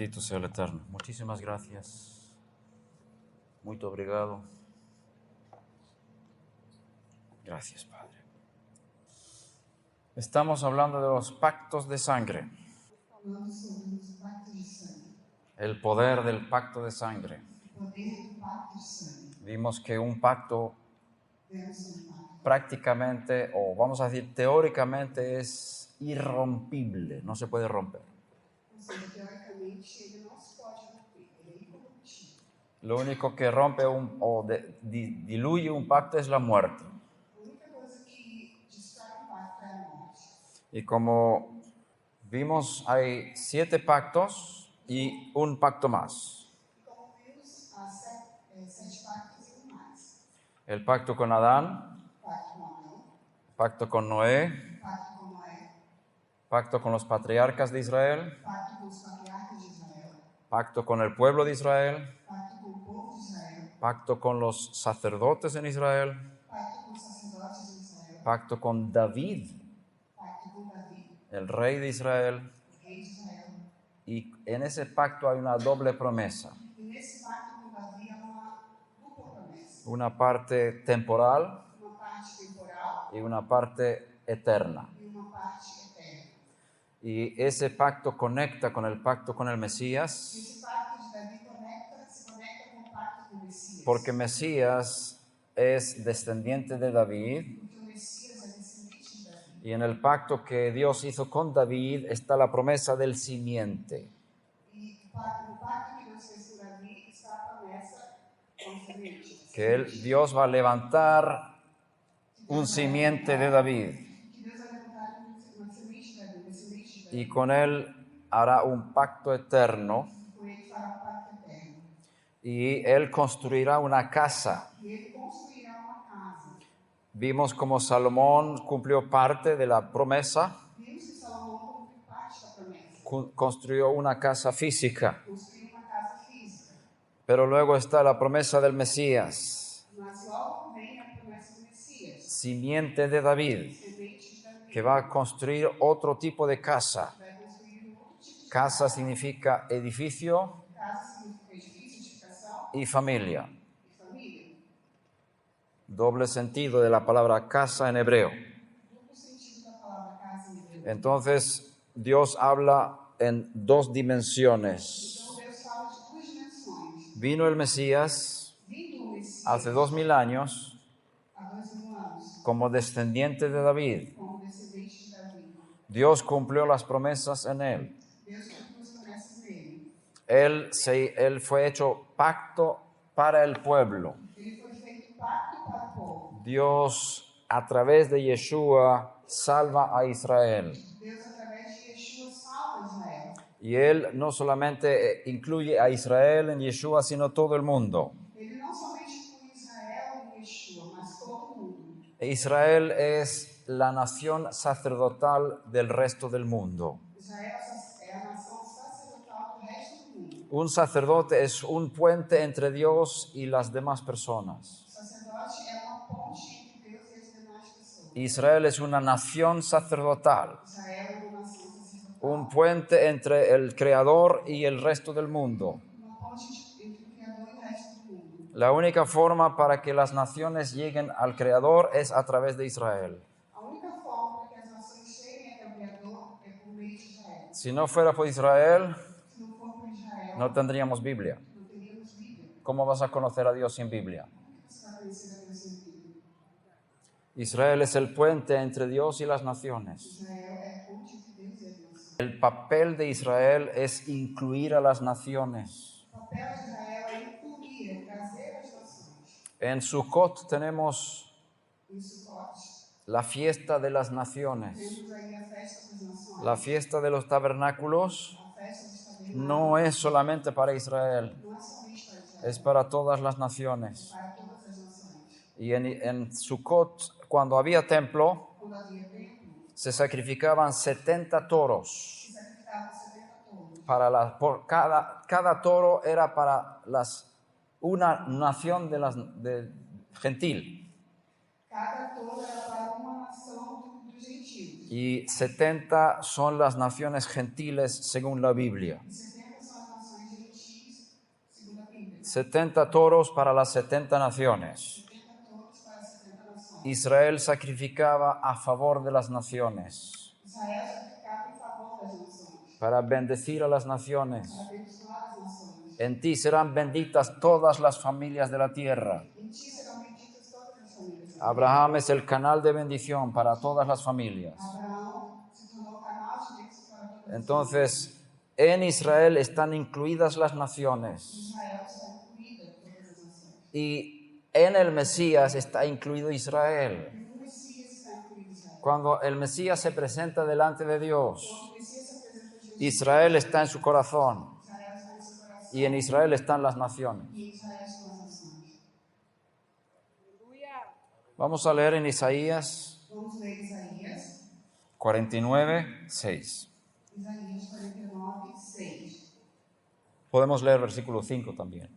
Bendito sea el Eterno. Muchísimas gracias. Muito obrigado. Gracias, Padre. Estamos hablando de los pactos de sangre. El poder del pacto de sangre. Vimos que un pacto prácticamente, o vamos a decir teóricamente, es irrompible, no se puede romper. Lo único que rompe diluye un pacto es la muerte. Y como vimos, hay 7 pactos y un pacto más. El pacto con Adán, pacto con Noé, pacto con los patriarcas de Israel, pacto con el pueblo de Israel, pacto con los sacerdotes en Israel, pacto con David, el rey de Israel, y en ese pacto hay una doble promesa. Una parte temporal y una parte eterna. Y ese pacto conecta con el pacto con el Mesías, porque Mesías es descendiente de David, y en el pacto que Dios hizo con David está la promesa del simiente. Que Dios va a levantar un simiente de David y con él hará un pacto eterno y él construirá una casa. Vimos cómo Salomón cumplió parte de la promesa, construyó una casa física, pero luego está la promesa del Mesías, simiente de David, que va a construir otro tipo de casa. Casa significa edificio y familia. Doble sentido de la palabra casa en hebreo. Entonces, Dios habla en 2 dimensiones. Vino el Mesías hace 2000 años como descendiente de David. Dios cumplió las promesas en él. Él fue hecho pacto para el pueblo. Dios, a través de Yeshua, salva a Israel. Y Él no solamente incluye a Israel en Yeshua, sino todo el mundo. Israel es la nación sacerdotal del resto del mundo. Un sacerdote es un puente entre Dios y las demás personas. Israel es una nación sacerdotal, un puente entre el Creador y el resto del mundo. La única forma para que las naciones lleguen al Creador es a través de Israel. Si no fuera por Israel, no tendríamos Biblia. ¿Cómo vas a conocer a Dios sin Biblia? Israel es el puente entre Dios y las naciones. El papel de Israel es incluir a las naciones. En Sukkot tenemos la fiesta de las naciones. La fiesta de los tabernáculos no es solamente para Israel, es para todas las naciones. Y en Sukkot, cuando había templo, se sacrificaban 70 toros. Cada toro era para una nación de gentil. Cada toro era para uma nação do gentil. Y 70 son las naciones gentiles según la Biblia. E 70 são as 70 toros para las 70 naciones. 70 touros para 70 nações. Israel sacrificaba a favor de las naciones, Israel sacrificava em favor das nações, para bendecir a las naciones. para abençoar as nações. En ti serán benditas todas las familias de la tierra. Em ti serão benditas todas as famílias. Abraham es el canal de bendición para todas las familias. Abraão se tornou canal de bênção para todas as Entonces, en Israel están incluidas las naciones. Israel está incluída em todas as nações. Y en el Mesías está incluido Israel. E no Messias está incluído Israel. Cuando el Mesías se presenta delante de Dios, Quando o Messias se apresenta a Jesus, Israel está en su corazón Israel está em seu coração. y en Israel están las naciones. E em Israel estão as nações. Vamos a leer en Isaías Vamos ler Isaías. 49, 6. Isaías 49, 6. Podemos leer versículo 5 también.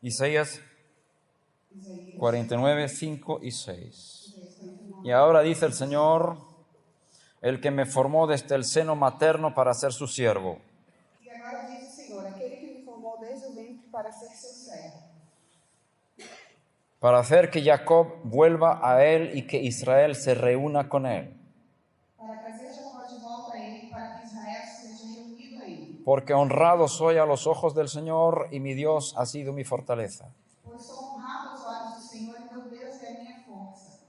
Isaías Isaías 49, 5 y 6. 49. Y ahora dice el Señor, el que me formó desde el seno materno para ser su siervo. E agora diz o Senhor, aquele que me formou desde o ventre para ser seu servo, Para hacer que Jacob vuelva a él y que Israel se reúna con él. para trazer Jacó de volta a ele, para que Israel seja reunido a ele. Porque honrado soy a los ojos del Señor y mi Dios ha sido mi fortaleza. Pois sou honrado aos olhos do Senhor e meu Deus é a minha força.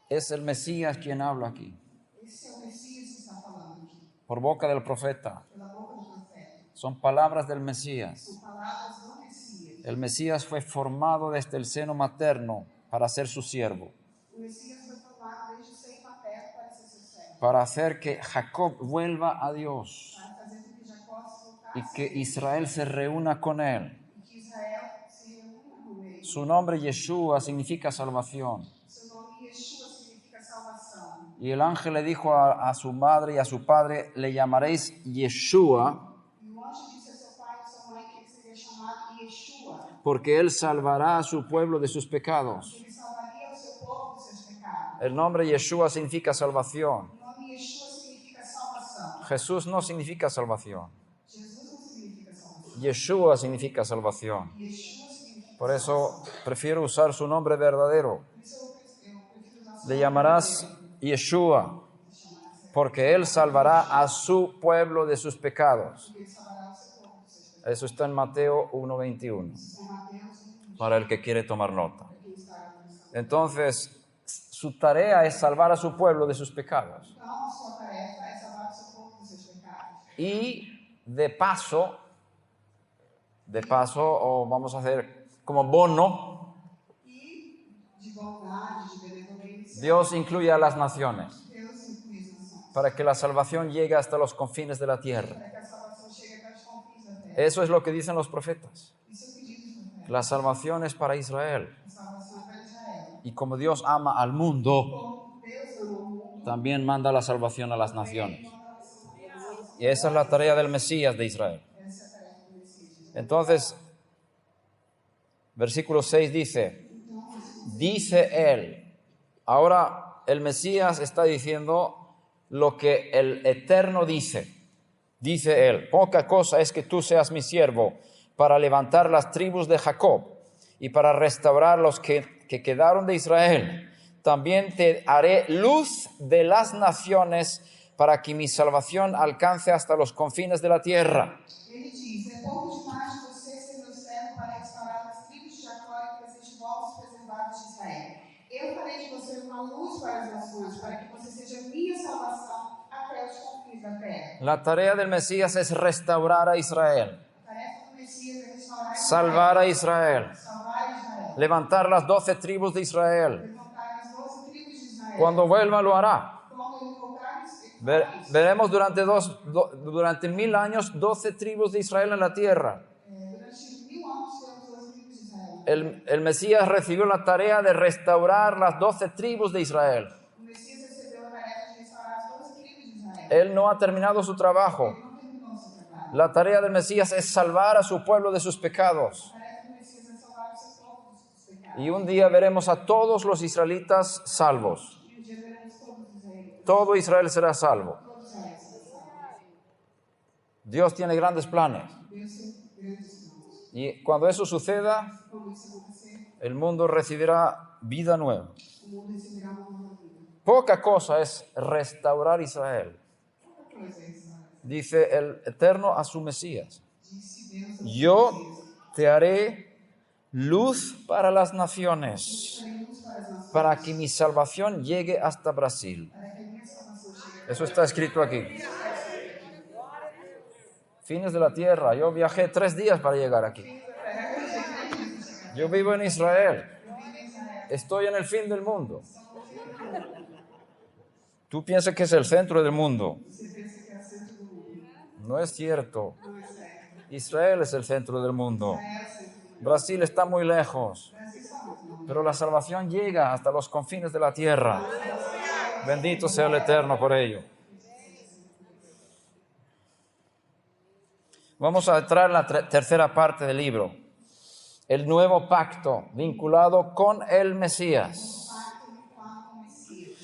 Es el Mesías quien habla aquí, Esse é o Messias que está falando aqui, por boca del profeta. pela boca do profeta. Son palabras del Mesías. São palavras do Messias. El Mesías fue formado desde el seno materno para ser su siervo, O Messias foi formado desde o seio materno para ser seu servo, para hacer que Jacob vuelva a Dios para fazer com que Jacó se y voltasse que Israel se reúna con él. e que Israel se reúna com ele. Su nombre Yeshua significa salvación. Seu nome Yeshua significa salvação. Y el ángel le dijo a su madre y a su padre, le llamaréis Yeshua, E o anjo disse a seu pai e a sua mãe que ele seria chamado Yeshua, porque él salvará a su pueblo de sus pecados. que ele salvaria o seu povo dos seus pecados. El nombre Yeshua significa salvación. O nome Yeshua significa salvação. Jesús no significa salvación. Jesus não significa salvação. Yeshua significa salvación. Yeshua significa Por eso prefiero usar su nombre verdadero. Por isso eu prefiro usar Le llamarás Yeshua, porque él salvará a su pueblo de sus pecados. ele salvará o seu povo dos seus pecados. Eso está en Mateo 1:21, Em Mateus 1, para el que quiere tomar nota. quem está abençoado. Entonces, su tarea es salvar a su pueblo de sus pecados. Então, a sua tarefa é salvar o seu povo dos seus pecados. Y de paso, o vamos a hacer como bono, E de bondade, de benevolência, Dios incluye a las naciones Deus inclui as nações. para que la salvación llegue hasta los confines de la tierra. Para que a salvação chegue até os confins da terra. Eso es lo que dicen los profetas. Isso é o pedido dos profetas. La salvación es para Israel. A salvação é para Israel. Y como Dios ama al mundo, Como Deus ama o mundo, también manda la salvación a las naciones. Y esa es la tarea del Mesías de Israel. essa é a tarefa do Messias. Entonces, versículo 6 dice él. Ahora el Mesías está diciendo lo que el Eterno dice. Dice él, poca cosa es que tú seas mi siervo para levantar las tribus de Jacob y para restaurar los que quedaron de Israel. También te haré luz de las naciones para que mi salvación alcance hasta los confines de la tierra. Ele diz, é pouco demais de você ser meu servo para restaurar as tribus de Jacó e trazer de volta os preservados de Israel. Eu farei de você uma luz para as nações, para que você seja minha salvação até os confins da terra. La tarea del Mesías es restaurar a Israel, A tarefa do Messias é restaurar salvar a Israel, salvar Israel, levantar las 12 tribus de Israel. levantar as 12 tribus de Israel. Cuando vuelva lo hará. Quando ele voltar, ele fará isso. Veremos durante 1000 años 12 tribus de Israel en la tierra. Durante 1000 anos temos 12 tribus de Israel. El Mesías recibió la tarea de restaurar las 12 tribus de Israel. O Messias recebeu a tarefa de restaurar as 12 tribus de Israel. Él no ha terminado su trabajo. Ele não terminou o seu trabalho. La tarea del Mesías es salvar a su pueblo de sus pecados. A tarefa do Messias é salvar o seu povo dos pecados. Y un día veremos a todos los israelitas salvos. E um dia veremos todos os israelitas. Todo Israel será salvo. Todos Israel serão salvos. Dios tiene grandes planes. Deus tem grandes planos. Y cuando eso suceda, Quando isso acontecer, el mundo recibirá vida nueva. o mundo receberá uma nova vida. Poca cosa es restaurar Israel, Pouca coisa é isso. dice el Eterno a su Mesías. Disse Deus ao Yo Messias, te haré luz para las naciones, farei luz para as nações, para que mi salvación llegue hasta Brasil. para que a minha salvação chegue Eso está escrito aquí. Fines de la tierra. Yo viajé 3 días para llegar aquí. Yo vivo en Israel. Estoy en el fin del mundo. Tú piensas que es el centro del mundo. Você pensa que é o centro do mundo. No es cierto. Não é certo. Israel es el centro del mundo. É o centro do mundo. Brasil está muy lejos, O Brasil está muito longe. pero la salvación llega hasta los confines de la tierra. Bendito sea el Eterno por ello. Vamos a entrar en la tercera parte del libro. El nuevo pacto vinculado con el Mesías. Pacto com o Messias.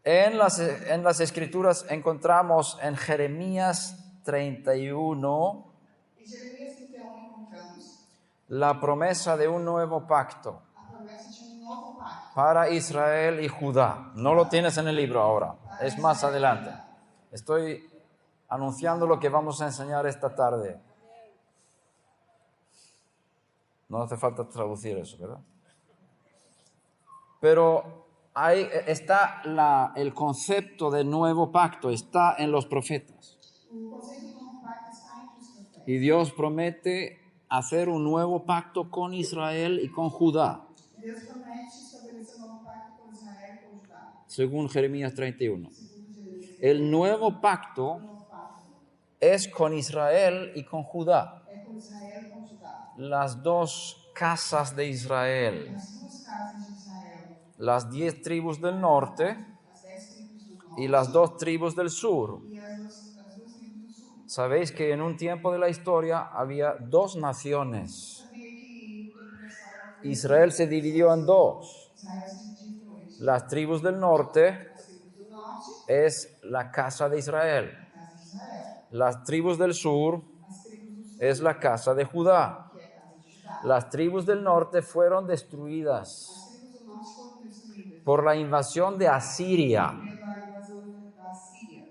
En las Escrituras encontramos en Jeremías 31 Em Jeremias 31 encontramos la promesa de un nuevo pacto a promessa de novo pacto. para Israel y Judá. No lo tienes en el libro ahora, es más adelante. Estoy anunciando lo que vamos a enseñar esta tarde. No hace falta traducir eso, ¿verdad? Pero ahí está el concepto de nuevo pacto, está en los profetas. O conceito do novo pacto está entre os profetas. Y Dios promete hacer un nuevo pacto con Israel y con Judá, Deus promete estabelecer um novo pacto com Israel e com Judá. según Jeremías 31. Segundo Jeremias, El nuevo pacto o novo pacto es con Israel y con Judá, é com Israel e com Judá. las dos casas de Israel, As duas casas de Israel, las 10 tribus del norte as 10 tribos do norte y las 2 tribus del sur. e as duas tribos do sul. Sabéis que en un tiempo de la historia había 2 naciones. Sabia que Israel se dividió en 2. Israel se dividiu em dois. Las tribus del norte As tribos do norte, es la casa de Israel. a casa de Israel. Las tribus del sur As tribos do sul, es la casa de Judá. que é a casa de Judá. Las tribus del norte fueron destruidas As tribos do norte foram destruídas por la invasión de Asiria pela invasão da Síria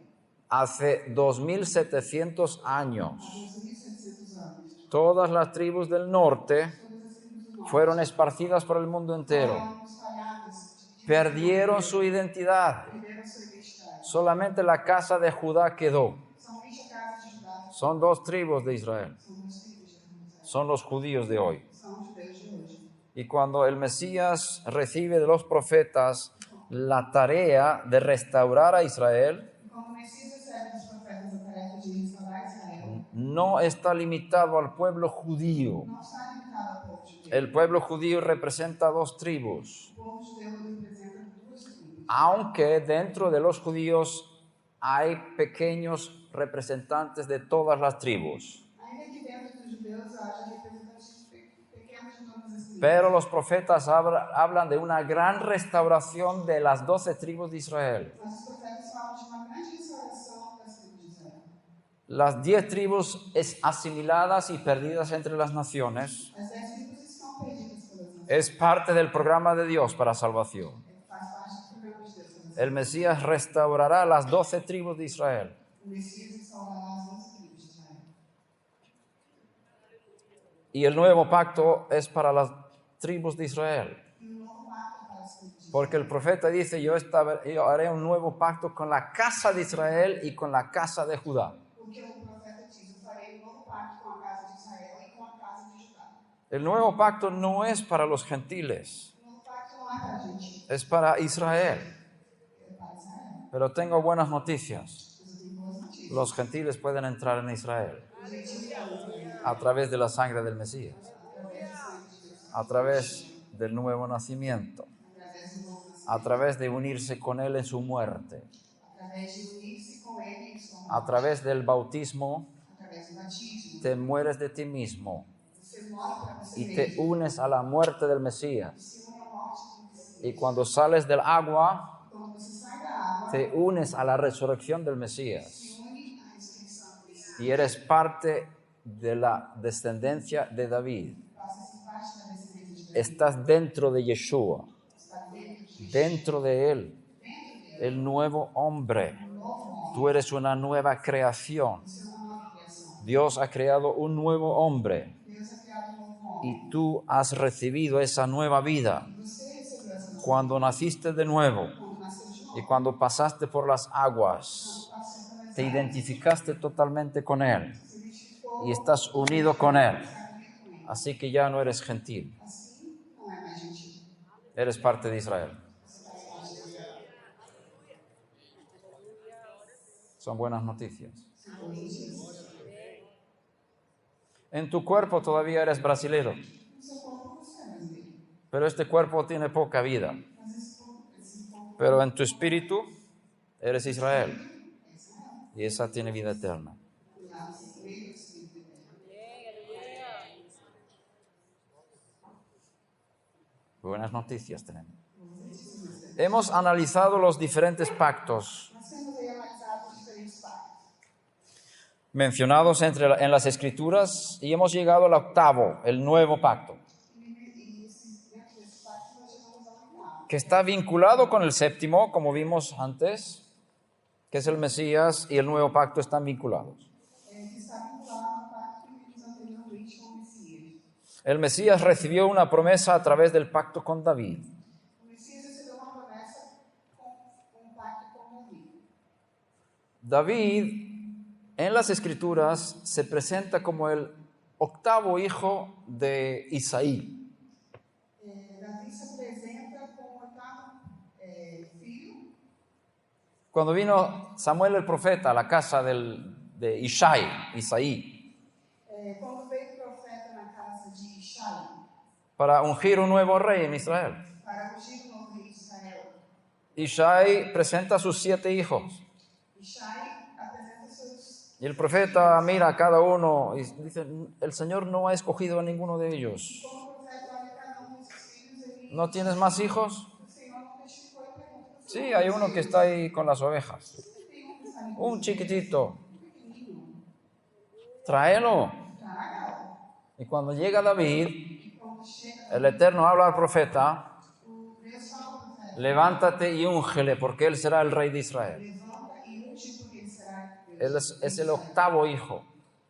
hace 2700 há años. 2.700 anos. Todas las tribus del norte Todas as tribos do norte fueron esparcidas por el mundo entero. foram espalhadas, Perdieron su identidad. perderam sua identidade. Solamente la casa de Judá quedó. Somente a casa de Judá Son 2 tribus de Israel. são duas tribos de Israel. Son los judíos de hoy. São os judeus de hoje. Y cuando el Mesías recibe de los profetas la tarea de restaurar a Israel, E quando o Messias recebe dos profetas a tarefa de restaurar Israel, no está limitado al pueblo judío. não está limitado ao povo judeu. El pueblo judío representa 2 tribus, O povo judeu representa duas tribos. aunque dentro de los judíos hay pequeños representantes de todas las tribus. Ainda que dentro dos judeus haja representantes pequenos de todas as tribos. Pero los profetas hablan de una gran restauración de las 12 tribus de Israel. Mas os profetas falam de uma grande restauração das tribos de Israel. Las 10 tribus asimiladas y perdidas entre las naciones As 10 tribos estão perdidas pelas nações. es parte del programa de Dios para salvación. Faz parte do programa de Deus. El Mesías restaurará las 12 tribus de Israel. O Messias restaurará as 11 tribos de Israel. Y el nuevo pacto es para las tribus de Israel. E o novo pacto para as tribos de Israel. Porque el profeta dice, yo haré un nuevo pacto con la casa de Israel y con la casa de Judá. Porque o profeta diz: Eu farei um novo pacto com a casa de Israel e com a casa de Judá. El nuevo pacto no es para los gentiles, O novo pacto não é para a gente, es para Israel. é para Israel. Pero tengo buenas noticias. Mas eu tenho boas notícias. Los gentiles pueden entrar en Israel Os gentios podem também, a través de la sangre del Mesías, através do sangue de Deus, a través del nuevo nacimiento, através do novo nascimento, a través de unirse con Él en su muerte, através de unir-se com Ele em sua a morte, través del bautismo, através do batismo. te mueres de ti mismo Você morre para você y te mesmo. unes a la muerte del Mesías. Se une à morte do Messias. Y cuando sales del agua, Quando você sai da água, te unes a la resurrección del Mesías. se une à ressurreição do Messias. Y eres parte de la descendencia de David. Faça-se parte da descendência de Davi. Estás dentro de Yeshua, Está dentro de Yeshua. dentro de Él, Dentro dele, el nuevo hombre. um novo homem. Tú eres una nueva creación. Você é uma nova criação. Dios ha creado un nuevo hombre Deus ha criado um novo homem. y tú has recibido esa nueva vida E você recebeu essa nova cuando naciste de nuevo quando nasceu de novo. y cuando pasaste por las aguas. Passou pelas Te águas. identificaste totalmente con Él Se identificou. y estás unido con Él. Está unido com ele. Así que ya no eres gentil, Assim, não é mais gentil. eres parte de Israel. Você faz parte de Israel. Son buenas noticias. São boas notícias. En tu cuerpo todavía eres brasilero, No seu corpo você é brasileiro. pero este cuerpo tiene poca vida. Mas esse corpo Pero en tu espíritu eres Israel é Israel. y esa tiene vida eterna. Lá você veio, você veio. Buenas noticias tenemos. Hemos analizado los diferentes pactos Nós temos aí analisado os diferentes pactos mencionados en las Escrituras y hemos llegado al octavo, el nuevo pacto, e dentro desse pacto nós chegamos ao oitavo, que está vinculado con el séptimo, como vimos antes, que es el Mesías, y el nuevo pacto están vinculados. que está vinculado ao pacto que vimos anteriormente com o Messias. El Mesías recibió una promesa a través del pacto con David. O Messias recebeu uma promessa com um pacto com Davi. David, en las Escrituras, se presenta como el octavo hijo de Isaí. Davi se apresenta como o oitavo filho. Cuando vino Samuel el profeta a la casa de Isaí, Quando veio o profeta na casa de Ishai para ungir un nuevo rey en Israel, para ungir o novo rei de Israel, Isaí presenta a sus 7 hijos. Ishai apresenta seus. Y el profeta mira a cada uno y dice, el Señor no ha escogido a ninguno de ellos. Como o profeta olha cada desses filhos, ele. ¿No tienes más hijos? O Senhor não testificou e pergunta: Sí, hay uno que está ahí con las ovejas. tem que está ali? Un chiquitito. Pequenino. Tráelo. Traga-o. Y cuando llega David, E quando chega, el Eterno habla al profeta, Deus fala ao profeta: levántate y úngele porque él será el rey de Israel. levanta e unge, porque ele será Deus. Él es el octavo hijo.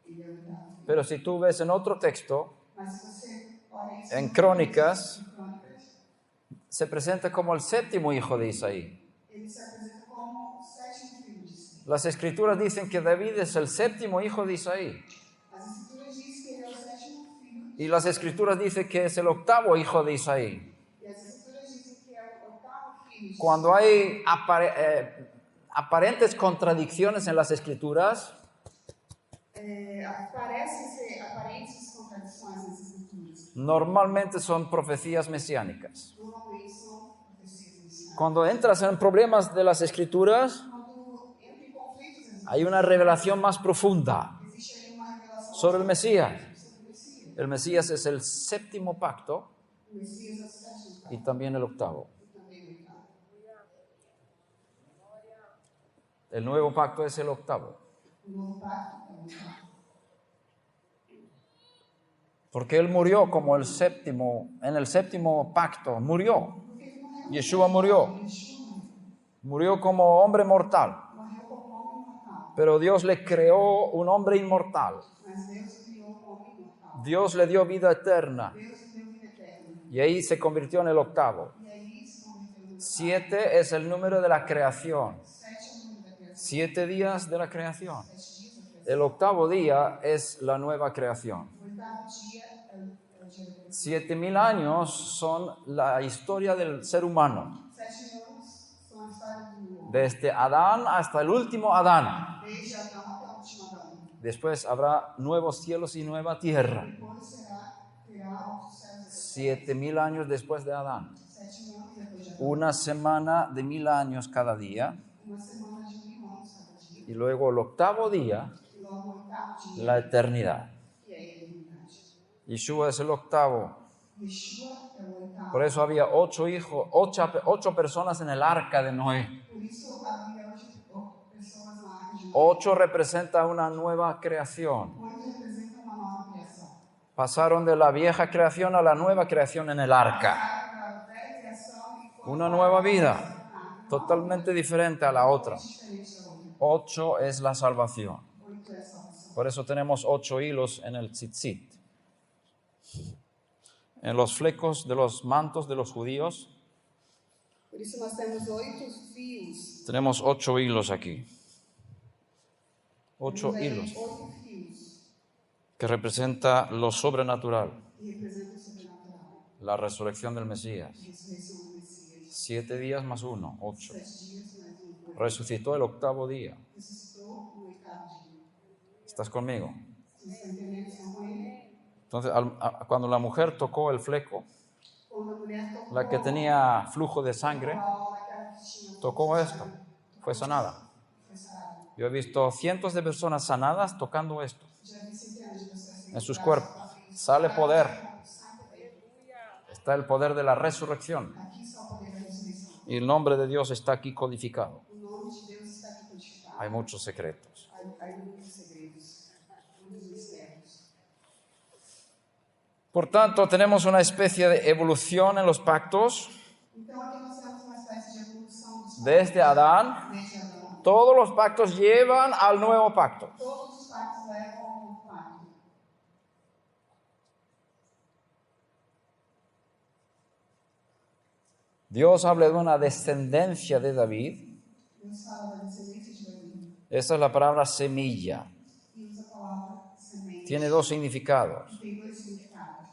Ele é o oitavo. Pero si tú ves en otro texto, Mas se você olha isso en Crónicas, em Crônicas, se presenta como el séptimo hijo de Isaí. ele se apresenta como o sétimo filho de Isaí. Las Escrituras dicen que David es el séptimo hijo de Isaí. As Escrituras dizem que ele é o sétimo filho, Y las Escrituras dicen que es el octavo hijo de Isaí. e as Escrituras dizem que é o oitavo filho de Cuando hay aparentes contradicciones en las Escrituras, Parecem ser aparentes contradições nas Escrituras. normalmente son profecías mesiánicas. Normalmente são profecias messiânicas. Cuando entras en problemas de las Escrituras, Quando entra em conflitos, hay una revelación más profunda existe ali uma revelação sobre el Mesías. sobre o Messias. El Mesías es el séptimo pacto O Messias é o sétimo y pacto, también el octavo. e também o oitavo. El nuevo pacto es el octavo. O novo pacto é o oitavo. Porque él murió como el séptimo, en el séptimo pacto, murió. Porque ele morreu. Yeshua murió. Yeshua Murió como hombre mortal. morreu como homem mortal. Pero Dios le creó un hombre inmortal. Mas Deus criou um homem mortal. Dios le dio vida eterna. Deus deu vida eterna. Y ahí se convirtió en el octavo. E aí se converteu no 7 es el número de la creación. 7 é o número da criação. 7 días de la creación. 7 dias da criação. El octavo día es la nueva creación. O oitavo dia é o dia da criação. 7000 años son la historia del ser humano. 7 anos são a história do homem. Desde Adán hasta el último Adán. Desde Adão até o último Adão. Después habrá nuevos cielos y nueva tierra. Depois terá outros céus. 7000 años después de Adán. 7 anos depois de Adão. Una semana de 1000 años cada día. Uma semana de 1000 anos cada dia. Y luego el octavo día, E logo o oitavo dia, la eternidad. que é a eternidade. Yeshua es el octavo. Yeshua é o oitavo. Por eso había 8 hijos, 8 personas en el arca de Noé. Por isso havia 8 pessoas na arca de Noé. 8 representa una nueva creación. 8 representa uma Pasaron de la vieja creación a la nueva creación en el arca. Passaram da velha criação e foram Una para nueva a vida, nova, totalmente diferente a la otra. diferente da outra. 8 es la salvación. 8 é a salvação. Por eso tenemos 8 hilos en el tzitzit. En los flecos de los mantos de los judíos Por isso nós temos 8 fios. tenemos 8 hilos aquí. 8 Temos aí hilos 8 fios que representa lo sobrenatural, que representam o sobrenatural. la resurrección del Mesías. A ressurreição do Messias. 7 días más 1, 8. 7 dias mais um. Resucitó el octavo día. Ressuscitou no 8º dia. ¿Estás conmigo? Vocês estão entendendo? Estão com ele? Entonces, cuando la mujer tocó el fleco, Quando a mulher tocou la que tenía flujo de sangre, naquela que tinha tocó esto, fue sanada. foi sarada. Yo he visto cientos de personas sanadas tocando esto Já vi centenas de pessoas en sus cuerpos. Sale poder. Está el poder de la resurrección. Aqui está o poder da ressurreição. Y el nombre de Dios está aquí codificado. O nome de Deus está aqui codificado. Hay muchos secretos. Há muitos segredos, muitos mistérios. Por tanto, tenemos una especie de evolución en los pactos. Então aqui nós temos uma espécie de evolução dos Desde Adán, desde Adão. todos los pactos llevan al nuevo pacto. Todos os pactos levam ao novo pacto. Dios habla de una descendencia de David. Deus fala da descendência de Davi Esa es la palabra semilla. e usa a palavra semente. Tiene dos significados. Tem 2 significados.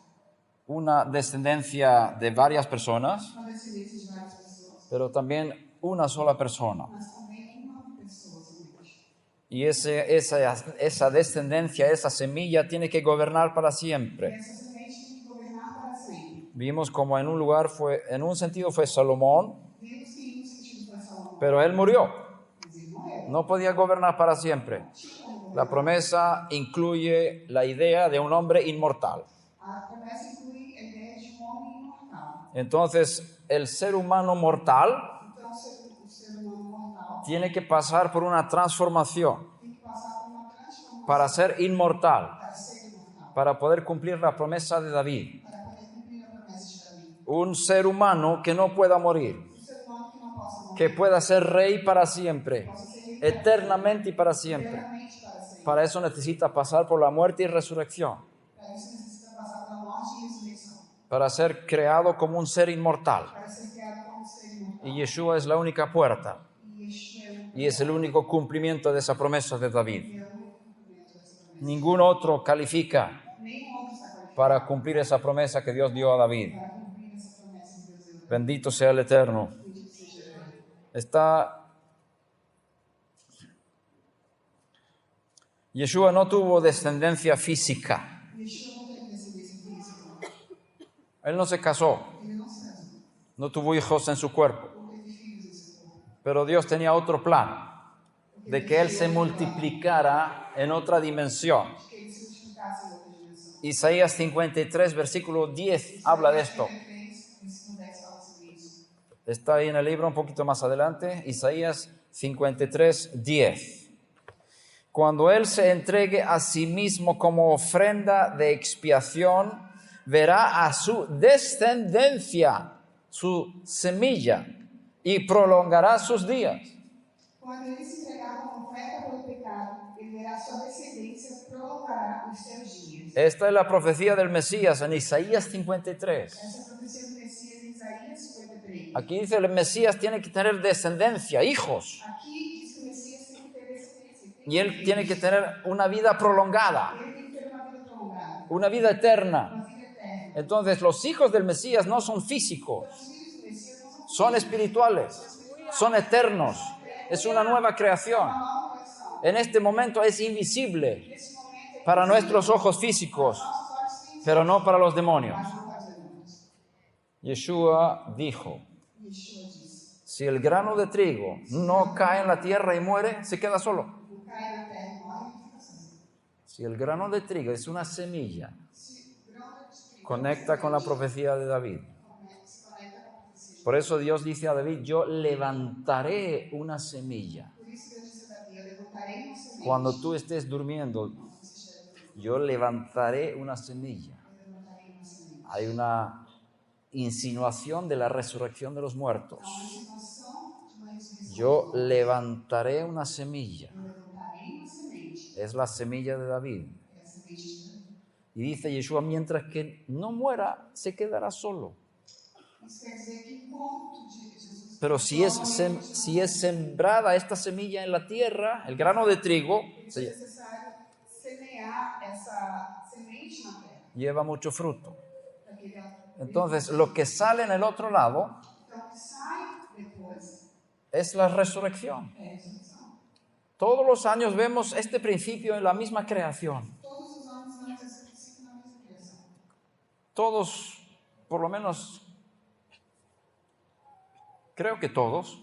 Una descendencia de varias personas, Uma descendência de várias pessoas, pero también una sola persona. mas também uma pessoa somente. Y esa descendencia, esa semilla tiene que gobernar para siempre. Essa semente tem que governar para sempre. Vimos como en un sentido fue Salomón, Vimos que em um sentido foi Salomão, pero él murió. mas ele morreu. No podía gobernar para siempre. Tinha como governar. La promesa incluye la idea de un hombre inmortal. A promessa inclui a ideia de homem imortal. Entonces, el ser humano mortal Então, o ser humano mortal tiene que pasar por una transformación tem que passar por uma transformação para ser inmortal, para ser imortal, para poder cumplir la promesa de David. para poder cumprir a promessa de Davi. Un ser humano que no pueda morir, Um ser humano que não possa morrer, que pueda ser rey para siempre, possa ser rei eternamente y para siempre. eternamente para sempre. Para eso necesita pasar por la muerte y resurrección, Para isso necessita passar pela morte e ressurreição, para ser creado como un ser inmortal. para ser criado como um ser imortal. Y Yeshua es la única puerta E Yeshua é y es el único cumplimiento de esa promesa de David. o único cumprimento dessa promessa. Ningún otro califica Nenhum outro está qualificado para cumplir esa promesa que Dios dio a David. para cumprir essa promessa que Deus deu. Bendito sea el Eterno. Bendito seja Deus. Yeshua no tuvo descendencia física. Yeshua não teve descendência física. Él no se casó, Ele não se casou. no tuvo hijos en su cuerpo. Não teve filhos em seu corpo. Pero Dios tenía otro plan, de que Él se multiplicara en otra dimensión. Que ele se multiplicasse em outra dimensão. Isaías 53, versículo 10, habla de esto. 53, versículo 10 fala sobre isso. Está ahí en el libro un poquito más adelante, Isaías 53, 10. Cuando Él se entregue a sí mismo como ofrenda de expiación, verá a su descendencia, su semilla, y prolongará sus días. Quando ele se entregar como oferta pelo pecado, ele verá sua descendência prolongará os seus dias. Esta es la profecía del Mesías en Isaías 53. Essa profecia do Messias em Isaías 53. Aquí dice el Mesías tiene que tener descendencia, hijos, Aqui diz que o Messias tem que ter descendência. y Él tiene que tener una vida prolongada, Ele tem que ter uma vida prolongada, una vida eterna. uma vida eterna. Entonces los hijos del Mesías no son físicos, Os filhos do Messias não são son espirituales, son eternos, es una nueva creación. uma nova criação. En este momento es invisible Nesse momento, para nuestros ojos físicos, nossos olhos físicos, pero no para los demonios. mas não para os demônios. Yeshua dijo, Yeshua disse: si el grano de trigo no cae en la tierra y muere, se queda solo. não cai na terra e morre, ele fica sozinho. Si el grano de trigo es una semilla, Se o grão de trigo conecta con la profecía de David. se conecta com a profecia. Por eso Dios dice a David, yo levantaré una semilla. Por isso Deus disse a Davi: eu levantarei uma semente. Cuando tú estés durmiendo, Yo levantaré una semilla. Eu levantarei uma semente. Hay una insinuación de la resurrección de los muertos. Há uma situação de uma ressurreição. Yo levantaré una semilla. Eu levantarei uma semente. Es la semilla de David. É a semente de Davi. Y dice Yeshua, mientras que no muera, se quedará solo. Isso quer dizer que enquanto Jesus... Pero si es sembrada esta semilla en la tierra, el grano de trigo, É necessário semear essa semente na terra. lleva mucho fruto. Para que ele... Entonces, lo que sale en el otro lado Então, o que sai depois es la resurrección. é a ressurreição. Todos los años vemos este principio en la misma creación. Todos os anos vemos esse princípio na mesma criação. Todos, por lo menos, creo que todos,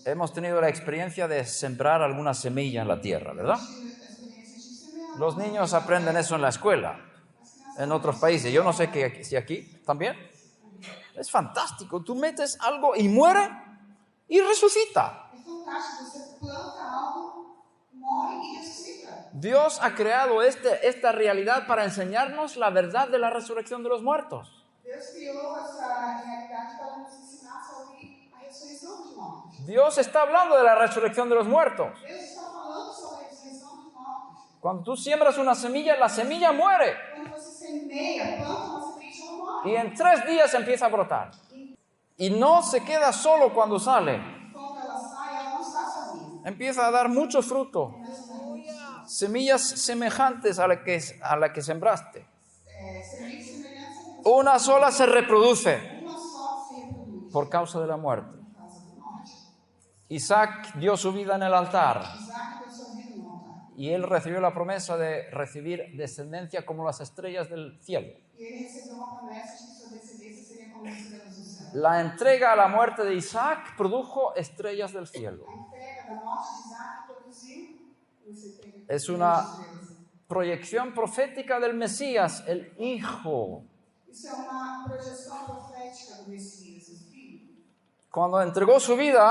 hemos tenido la experiencia de sembrar alguna semilla en la tierra, ¿verdad? Los niños aprenden eso en la escuela, en otros países. Yo no sé si aquí también. Es fantástico. Tú metes algo y muere y resucita. É fantástico, você planta algo, morre e ressuscita. Dios ha creado esta realidad para enseñarnos la verdad de la resurrección de los muertos. Deus criou essa realidade para nos ensinar sobre a ressurreição dos mortos. Dios está hablando de la resurrección de los muertos. Deus está falando sobre a ressurreição dos mortos. Cuando tú siembras una semilla, la semilla muere. Quando você semeia, planta uma semente, ela morre. Y en 3 días empieza a brotar. Y no se queda solo cuando sale. Quando ela sai, ela não está sozinha. Empieza a dar mucho fruto. Semillas semejantes a la que sembraste. Sementes semelhantes Una sola se reproduce uma só se reproduz por causa de la muerte. por causa da morte. Isaac dio su vida en el altar Isaac deu sua vida no altar. y él recibió la promesa de recibir descendencia como las estrellas del cielo. E ele recebeu uma promessa de que sua descendência seria como as estrelas do céu. La entrega a la muerte de Isaac produjo estrellas del cielo. A entrega da morte de Isaac produziu Es una proyección profética del Mesías, el Hijo. Isso é uma projeção profética do Messias, o Filho. Cuando entregó su vida,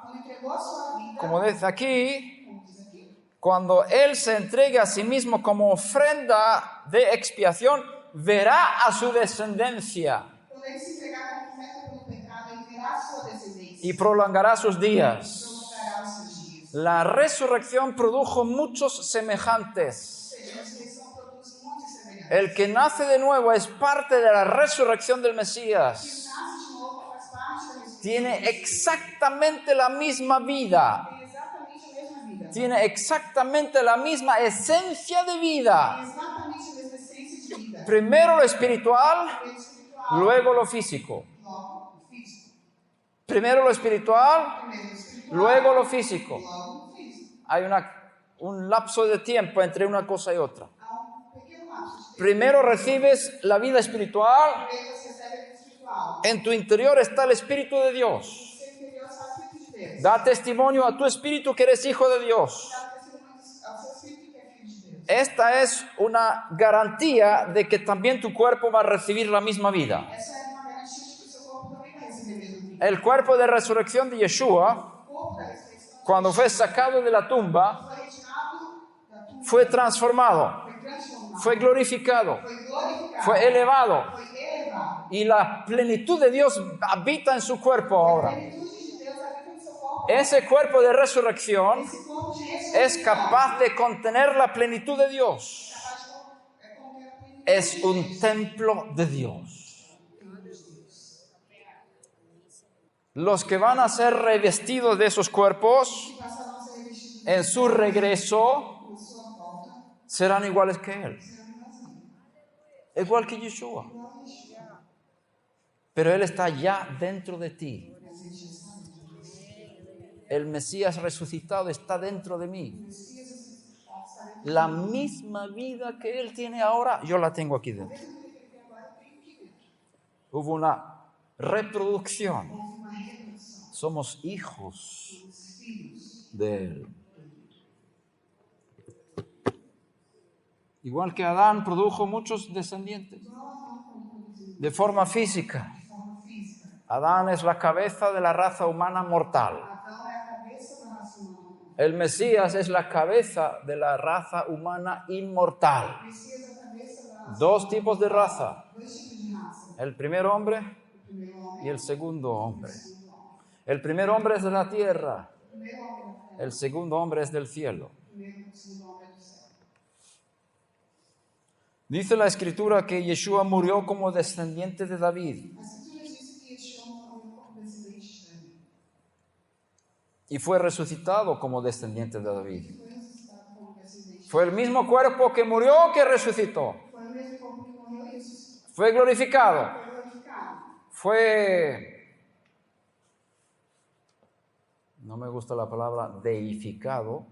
Quando entregou a sua vida, como dice aquí, como diz aqui, cuando Él se entregue a sí mismo como ofrenda de expiación, verá a su descendencia quando ele se entregar como oferta pelo pecado, ele verá a sua descendência. y prolongará sus días. Prolongará os seus dias. La resurrección produjo muchos semejantes. Ou seja, a ressurreição produz muitos semelhantes. El que nace de nuevo es parte de la resurrección del Quem Mesías. nasce de novo faz parte da ressurreição. Tiene exactamente la misma vida. Tem exatamente a mesma vida. Tiene exactamente la misma esencia de Tem vida. exatamente a mesma essência de vida. Primero lo espiritual, Primeiro o espiritual, luego lo físico. logo o físico. Primero lo espiritual, Primeiro o espiritual, luego lo físico. logo o físico. Hay un lapso de tiempo entre una cosa y otra. Há pequeno lapso de tempo. Primero recibes la vida espiritual, Primeiro você recebe a vida espiritual. en tu interior está el Espíritu de Dios. No seu interior está o Espírito de Deus. Da testimonio a tu espíritu que eres hijo de Dios. Dá testemunho ao seu Espírito que é filho de Deus. Esta es una garantía de que también tu cuerpo va a recibir la misma vida. Essa é uma garantia de que o seu corpo também vai receber a mesma vida. El cuerpo de resurrección de Yeshua, O corpo da ressurreição cuando fue sacado de la tumba, foi retirado da tumba, fue transformado, foi transformado, fue glorificado, foi glorificado, fue elevado. foi elevado. Y la plenitud de Dios habita en su cuerpo A ahora. plenitude de Deus habita no seu corpo. Ese cuerpo de resurrección Esse corpo de es ressurreição capaz de contener la plenitud de Dios. capaz de conter a plenitude Es de un Deus. templo de Dios. Los que van a ser revestidos de esos cuerpos Que passaram a ser revestidos en su regreso na sua volta, serán iguales que Él, serão igualzinhos. igual que Yeshua. Igual a Yeshua. Pero Él está ya dentro de ti. Mas ele já está dentro de você. El Mesías resucitado está dentro de mí. O Messias ressuscitado está dentro de La misma vida que Él tiene ahora, yo la tengo aquí dentro. você. Mesmo que ele tem agora, tem aqui dentro. Hubo una reproducción. Houve uma reprodução. Somos hijos Os filhos. de Él. Igual que Adán produjo muchos descendientes Igual a Adão quando produziu de forma física. de forma física. Adán es la cabeza de la raza humana mortal. Adão é a cabeça da raça humana. El Mesías es la cabeza de la raza humana inmortal. O Messias é a cabeça da raça. Dos tipos de raza. Dois tipos de raça. El primer hombre O primeiro homem y el segundo e o hombre. segundo homem. El primer hombre es de la tierra. O primeiro homem da terra. El segundo hombre es del cielo. O primeiro e o segundo homem é do céu. Dice la Escritura que Yeshua murió como descendiente de David A Escritura diz que Yeshua morreu como descendente de Davi. y fue resucitado como descendiente de David. Foi ressuscitado como descendente. Fue el mismo cuerpo que murió que resucitó. Foi o mesmo corpo que morreu e ressuscitou. Fue glorificado. Foi glorificado. No me gusta la palabra deificado,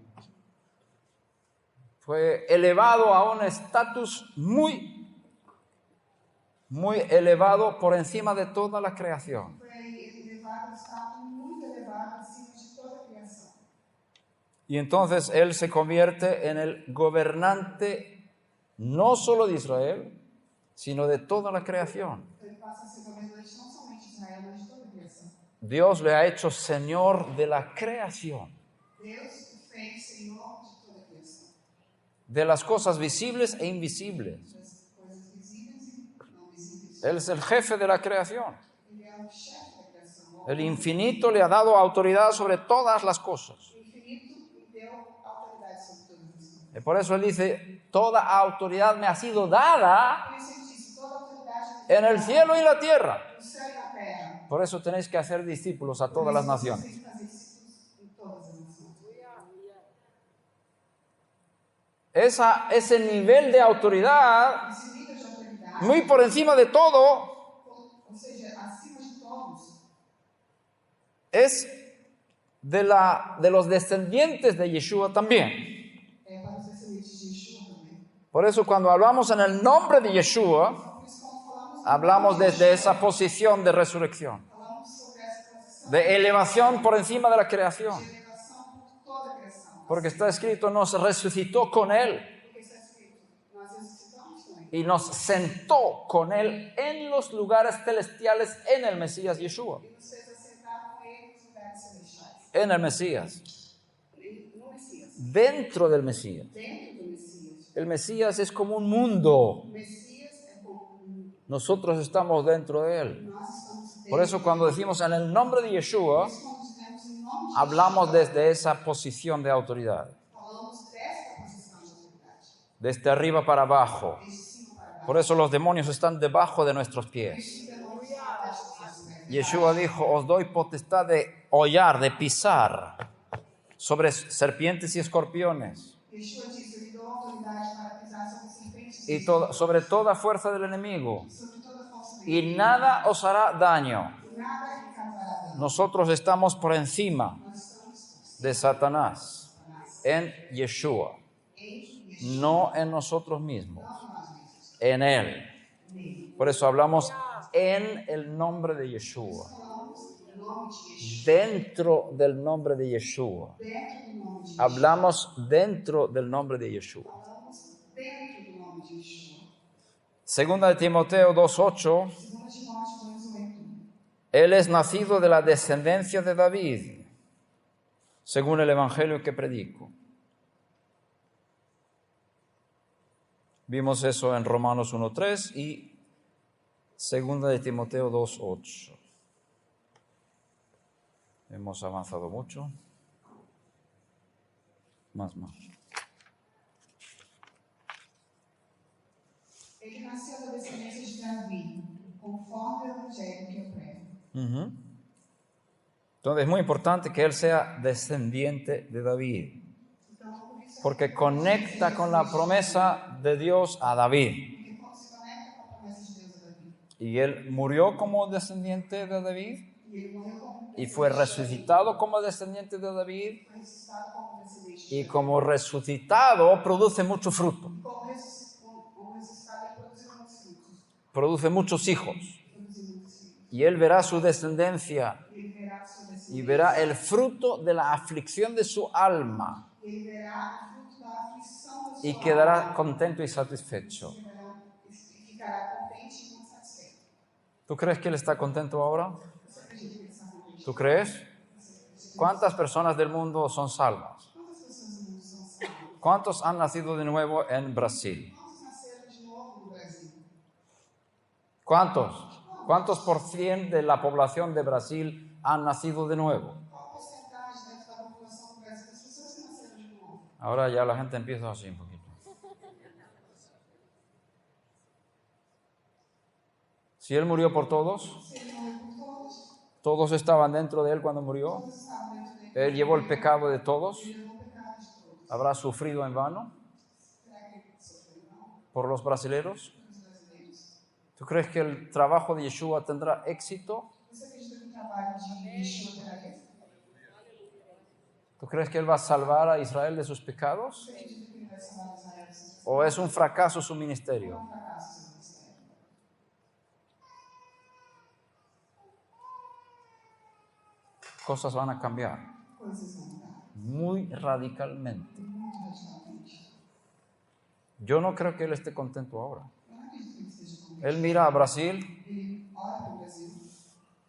fue elevado a un estatus muy elevado por encima de toda la creación. Foi elevado a status muito elevado acima de toda a criação. Y entonces él se convierte en el gobernante no solo de Israel, sino de toda la creación. Então ele passa a ser governante não somente de Israel, mas de toda a criação. Dios le ha hecho Señor de la creación, Deus o fez Senhor de toda a criação. de las cosas visibles e invisibles. Das coisas visíveis e não visíveis. Él es el jefe de la creación. Ele é o chefe da criação. El infinito le ha dado autoridad sobre todas las cosas. O infinito deu autoridade sobre todas as coisas. Y por eso él dice, toda autoridad me ha sido dada Por isso ele disse, toda autoridade en el cielo y en la tierra. no céu e na terra. Por eso tenéis que hacer discípulos a todas las naciones. Vocês têm que fazer discípulos em todas as nações. Ese nivel de autoridad, Esse nível de autoridade, muy por encima de todo, ou seja, acima de todos, es de los descendientes de Yeshua también. é para os descendentes de Yeshua também. Por eso cuando hablamos en el nombre de Yeshua, Por isso, quando falamos, hablamos desde esa posición de resurrección, falamos sobre essa posição de elevación por encima de la creación. de elevação por toda a criação. Porque está escrito, nos resucitó con Él Porque está escrito, nós ressuscitamos com ele. y nos sentó con Él en los lugares celestiales en el Mesías Yeshua. E nos fez assentar com ele nos lugares celestiais. En el Mesías, No Messias. dentro del Mesías. Dentro do Messias. El Mesías es como un mundo. O Messias é como Nosotros estamos dentro de Él. nós estamos dentro. Por eso cuando decimos en el nombre de Yeshua, Por isso, quando dizemos em nome de hablamos desde esa posición de autoridad. falamos desta posição de autoridade. Desde arriba para abajo. De cima para baixo. Por eso los demonios están debajo de nuestros pies. Os demônios estão abaixo dos nossos pés. Yeshua dijo, os doy potestad de hollar, de pisar sobre serpientes y escorpiones Yeshua disse, eu lhe dou autoridade para pisar sobre serpentes y sobre toda fuerza del enemigo sobre toda força do y nada os hará daño. inimigo. Nada lhe causará dano. Nosotros estamos por encima Nós estamos de Satanás Satanás. en Yeshua, Em Yeshua, no en nosotros mismos, não nós mesmos. en Él. Nele. Por eso hablamos en el nombre de Yeshua, Falamos em nome de Yeshua. dentro del nombre de Yeshua. Dentro do nome de Yeshua. Hablamos dentro del nombre de Yeshua. Falamos dentro do nome de Yeshua. Segunda de Timoteo 2:8, 2 Timóteo 2:8. Él es nacido de la descendencia de David, según el evangelio que predico. Vimos eso en Romanos 1:3 y segunda de Timoteo 2:8. Hemos avanzado mucho. Más. Ele nasceu da descendência de Davi, conforme o evangelho que eu prego. Entonces es muy importante que él sea descendiente de David, Então, por isso, porque conecta con la promesa de Dios a David. porque se conecta com a promessa de Deus a Davi. Y él murió como descendiente de David E ele morreu como y fue resucitado como descendiente de David, foi ressuscitado como descendente. y como resucitado produce mucho fruto, Como ressuscitado, ele produziu muitos frutos. produce muchos hijos. Produziu muitos filhos. Y él verá su descendencia Ele verá sua descendência. y verá el fruto de la aflicción de su alma Ele verá o fruto da aflição da sua y quedará alma. contento y satisfecho. E ficará contente e muito satisfeito. ¿Tú crees que él está contento ahora? Você acredita que ele está contente? ¿Tú crees? ¿Cuántas personas del mundo son salvas? Quantas ¿Cuántos han nacido de nuevo en Brasil? Quantos nasceram de novo no Brasil? ¿Cuántos? ¿Cuántos por cien de la población de Brasil han nacido de nuevo? Qual a porcentagem dentro da população do Brasil das pessoas que nasceram de novo? Ahora ya la gente empieza así un poquito. Si Él murió por todos, Se ele morreu por todos, todos estaban dentro de Él cuando murió, todos estavam dentro dele. Él llevó el pecado de todos, Ele levou o pecado de todos. ¿habrá sufrido en vano Será que ele sofreu não? por los brasileros? Os brasileiros? ¿Tú crees que el trabajo de Yeshua tendrá éxito? Você acredita que o trabalho de Yeshua terá êxito? ¿Tú crees que Él va a salvar a Israel de sus pecados? Você acredita que ele vai salvar Israel desses pecados? ¿O es un fracaso su Ou é ministerio? um fracasso seu ministério? Cosas van a cambiar Coisas vão mudar muy radicalmente. muito radicalmente. Yo no creo que Él esté contento ahora. Eu não acredito que ele esteja contente. Él mira a Brasil. Ele olha para o Brasil.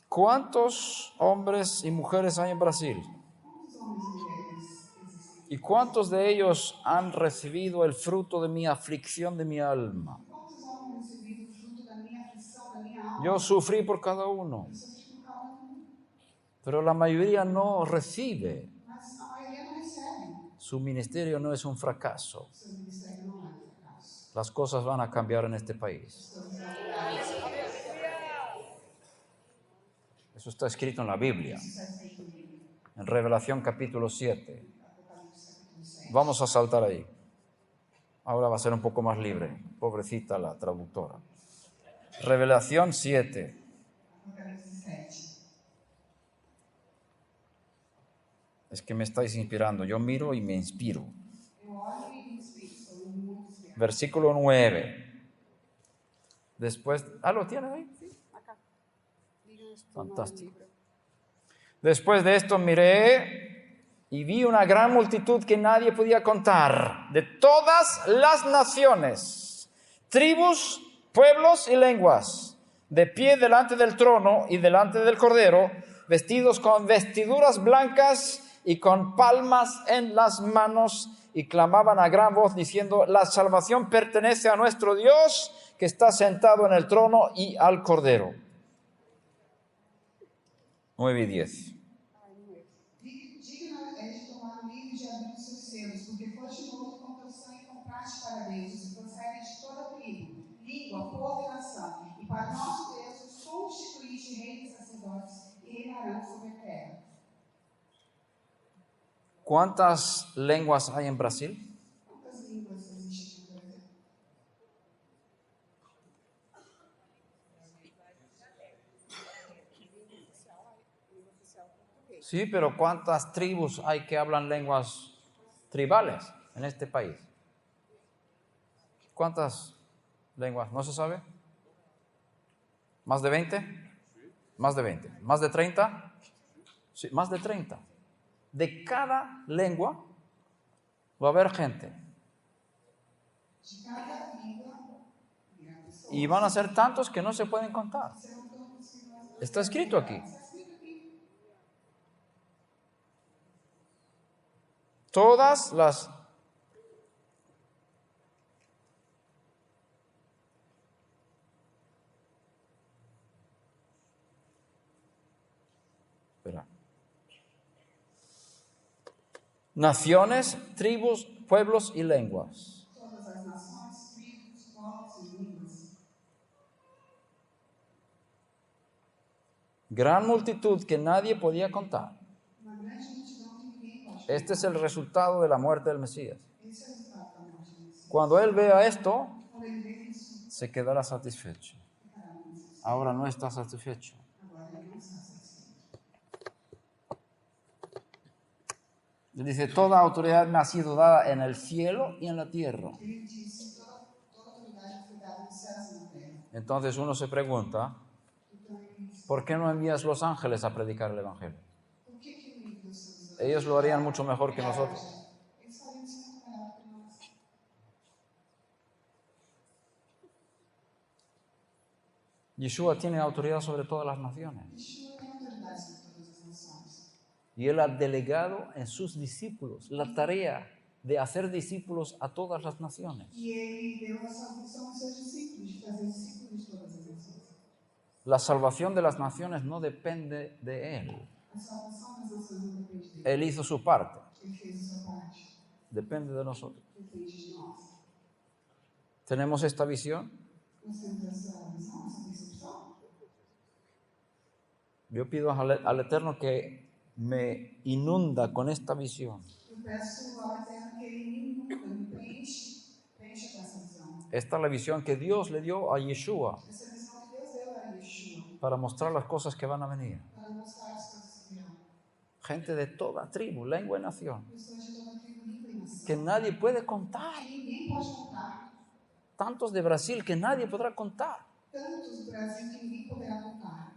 ¿Cuántos hombres y mujeres hay en Brasil? Quantos homens e mulheres existem? ¿Y cuántos de ellos han recibido el fruto de mi aflicción de mi alma? Quantos homens receberam o fruto da minha aflição, da minha alma? Yo sufrí por cada uno, Eu sofri por cada um. pero la mayoría no recibe. Mas a maioria não recebe. Su ministerio no es un fracaso. Seu ministério não é um fracasso. Las cosas van a cambiar en este país. Estamos apoiados. Eso está escrito en la Biblia, Isso está escrito no livro. en Revelación capítulo 7. Apocalipse capítulo 7. Vamos a saltar ahí. Ahora va a ser un poco más libre. Pobrecita la traductora. Revelación 7. Apocalipse 7. Es que me estáis inspirando. Yo miro y me inspiro. Eu olho e me inspiro. Sou muito inspirada. Versículo 9. Después... ¿lo tienes ahí? Fantástico. Después de esto miré y vi una gran multitud que nadie podía contar, de todas las naciones, tribus, pueblos y lenguas, de pie delante del trono y delante del Cordero, vestidos con vestiduras blancas y con palmas en las manos, y clamaban a gran voz diciendo: la salvación pertenece a nuestro Dios, que está sentado en el trono, y al Cordero. 9 y 10. Digno é de tomar o livro e de abrir os seus selos, porque foste morto com teu sangue compraste para Deus, os que procedem de toda tribo, língua, povo e nação, e para nosso Deus os constituíste reis e sacerdotes, e reinarão sobre a terra. ¿Cuántas lenguas hay en Brasil? Quantas línguas existem no Brasil? Sí, pero ¿cuántas tribus hay que hablan lenguas tribales en este país? ¿Cuántas lenguas? ¿No se sabe? ¿Más de 20? Más de 20. ¿Más de 30? Sí, más de 30. De cada lengua va a haber gente. De cada língua virá pessoas. Y van a ser tantos que no se pueden contar. Serão tantos que nós Está escrito aquí. Está escrito aqui. Todas las... Espera. Naciones, tribus, pueblos y lenguas. Todas as nações, tribos, povos e línguas. Gran multitud que nadie podía contar. Uma grande multidão que ninguém pode. Este es el resultado de la muerte del Mesías. Esse é o resultado da morte de Messias. Cuando Él vea esto, Quando ele vê isso, se quedará satisfecho. ficará muito satisfeito. Ahora no está satisfecho. Agora ele não está satisfeito. Él dice: toda autoridad me ha sido dada en el cielo y en la tierra. Ele disse: toda autoridade foi dada nos céus e na terra. Entonces uno se pregunta: Então ele disse: ¿por qué no envías los ángeles a predicar el Evangelio? por que o livro dos seus Ellos lo harían mucho mejor que nosotros. Eles fariam isso muito melhor que nós. Yeshua tiene autoridad sobre todas las naciones. Yeshua tem autoridade sobre todas as nações. Y Él ha delegado en sus discípulos la tarea de hacer discípulos a todas las naciones. E ele deu essa função aos seus discípulos, de fazer discípulos de todas as nações. La salvación de las naciones no depende de Él. A salvação das nações não depende dele. Él hizo su parte. Ele fez a sua parte. Depende de nosotros. Depende de nós. ¿Tenemos esta visión? Nós temos essa visão, essa percepção. Yo pido al Eterno que me inunda con esta visión. Eu peço ao Eterno que ele me inunda, me preencha com essa visão. Esta es la visión que Dios le dio a Yeshua Essa visão que Deus deu a Yeshua para mostrar las cosas que van a venir. para mostrar as coisas que virão. Gente de toda tribu, lengua y nación, Pessoas de toda tribo, língua e nação. que nadie puede contar. Que ninguém pode contar. Tantos de Brasil que nadie podrá contar. Tantos do Brasil que ninguém poderá contar.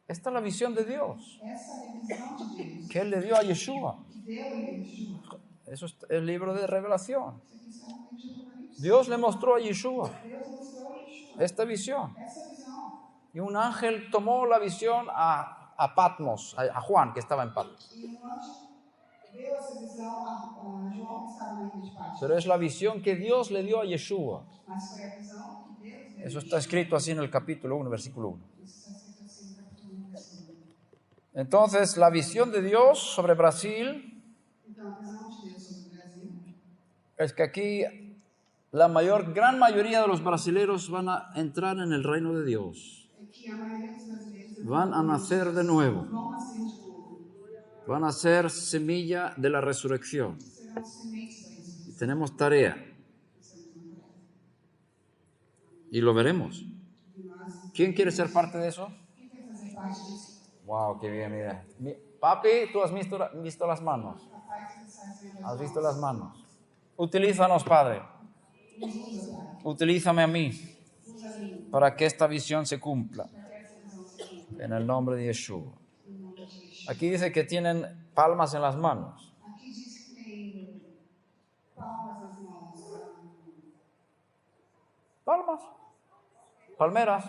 Esta es la visión de Dios Essa é a visão de Deus que Él le dio a Yeshua. que deu a Yeshua. Eso es el libro de Revelación. Isso aqui é um livro de Apocalipse. Dios le mostró a Yeshua Deus mostrou a Yeshua esta visión. essa visão. Y un ángel tomó la visión a Patmos, a Juan, que estaba en Patmos. E um anjo deu essa visão a João, que estava na ilha de Patmos. Pero es la visión que Dios le dio a Yeshua. Mas foi a visão que Deus deu. Eso está escrito así en el capítulo 1, versículo 1. Isso está escrito assim no capítulo 1, versículo 1. Entonces, la visión de Dios sobre Brasil Então, a visão de Deus sobre o Brasil es que aquí la gran mayoría de los brasileros van a entrar en el reino de Dios. é que a maioria dos brasileiros Van a nacer de nuevo. vão nascer de novo. Van a ser semilla de la resurrección. Serão sementes da ressurreição. Tenemos tarea y lo veremos. E nós, ¿Quién quiere ser parte de eso? quem quer fazer parte disso? Wow, qué bien, mira. Papi, tú has visto las manos. Papai, que está vendo Has visto las manos. Utilízanos, Padre. nos usa, Pai. Utilízame a mí Usa a mim. para que esta visión se cumpla. Para que essa visão se cumpra. En el nombre de Yeshua. Em nome de Yeshua. Aquí dice que tienen palmas en las manos. Aqui diz que tem palmas nas mãos. Palmas. Palmeras.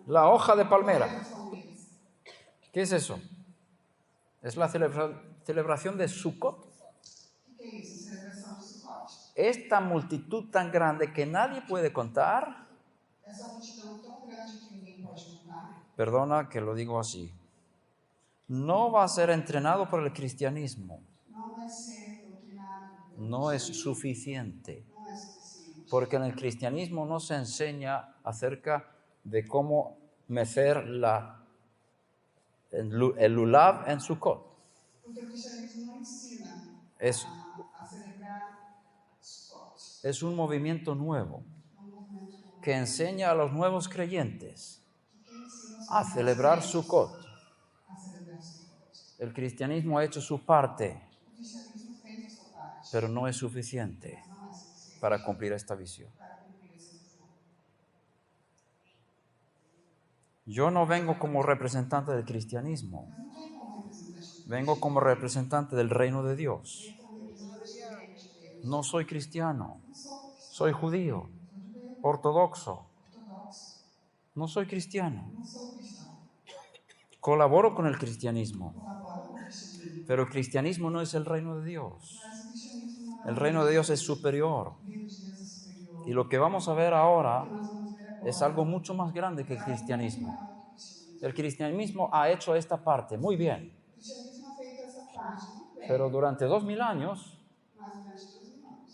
La hoja de palmera. ¿Qué es eso? Es la celebración de Sukkot. O que é isso? Celebração de Sukkot. Esta multitud tan grande que nadie puede contar. Essa multidão tão grande que ninguém pode contar. Perdona que lo digo así. No va a ser entrenado por el cristianismo. Não vai ser doutrinado. No es suficiente. Não é suficiente. Porque en el cristianismo no se enseña acerca de cómo mecer el lulav en Sukkot. Porque o cristianismo não ensina Es, a celebrar Sukkot. es un movimiento nuevo É um movimento que enseña a los nuevos creyentes que ensina a celebrar Sukkot. a celebrar Sukkot. El cristianismo ha hecho su parte, O cristianismo fez a sua parte. pero no es suficiente Não é suficiente para cumplir esta visión. para cumprir essa visão. Yo no vengo como representante del cristianismo, Mas não tem como representante. vengo como representante del reino de Dios. Como representante do reino de Deus. No soy cristiano, Não sou soy judío, judeu, ortodoxo, ortodoxo. no soy cristiano. Não sou cristão. Colaboro con el cristianismo, Colaboro com o cristianismo. pero el cristianismo no es el reino de Dios. Mas o cristianismo não é El reino de Dios es superior. o reino de Deus é superior. Y lo que vamos a ver ahora Nós vamos ver agora. es algo mucho más grande que el cristianismo. Maior que o cristianismo. El cristianismo ha hecho esta parte muy bien, O cristianismo ha feito essa parte muito bem. pero durante 2000 años Mas durante 2000 anos,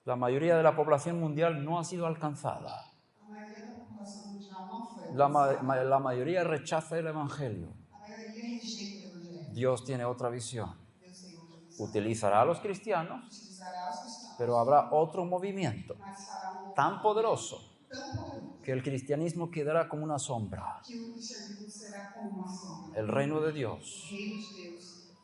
la mayoría de la población mundial no ha sido alcanzada. a maioria da população mundial não foi. La mayoría rechaza el Evangelio. A maioria rejeita o evangelho. Dios tiene otra visión. Deus tem outra visão. Utilizará a los cristianos, Utilizará os cristãos, pero habrá otro movimiento mas fará um tan poderoso tão poderoso que el cristianismo quedará como una sombra. que o cristianismo será como uma sombra. El reino de Dios, O reino de Deus,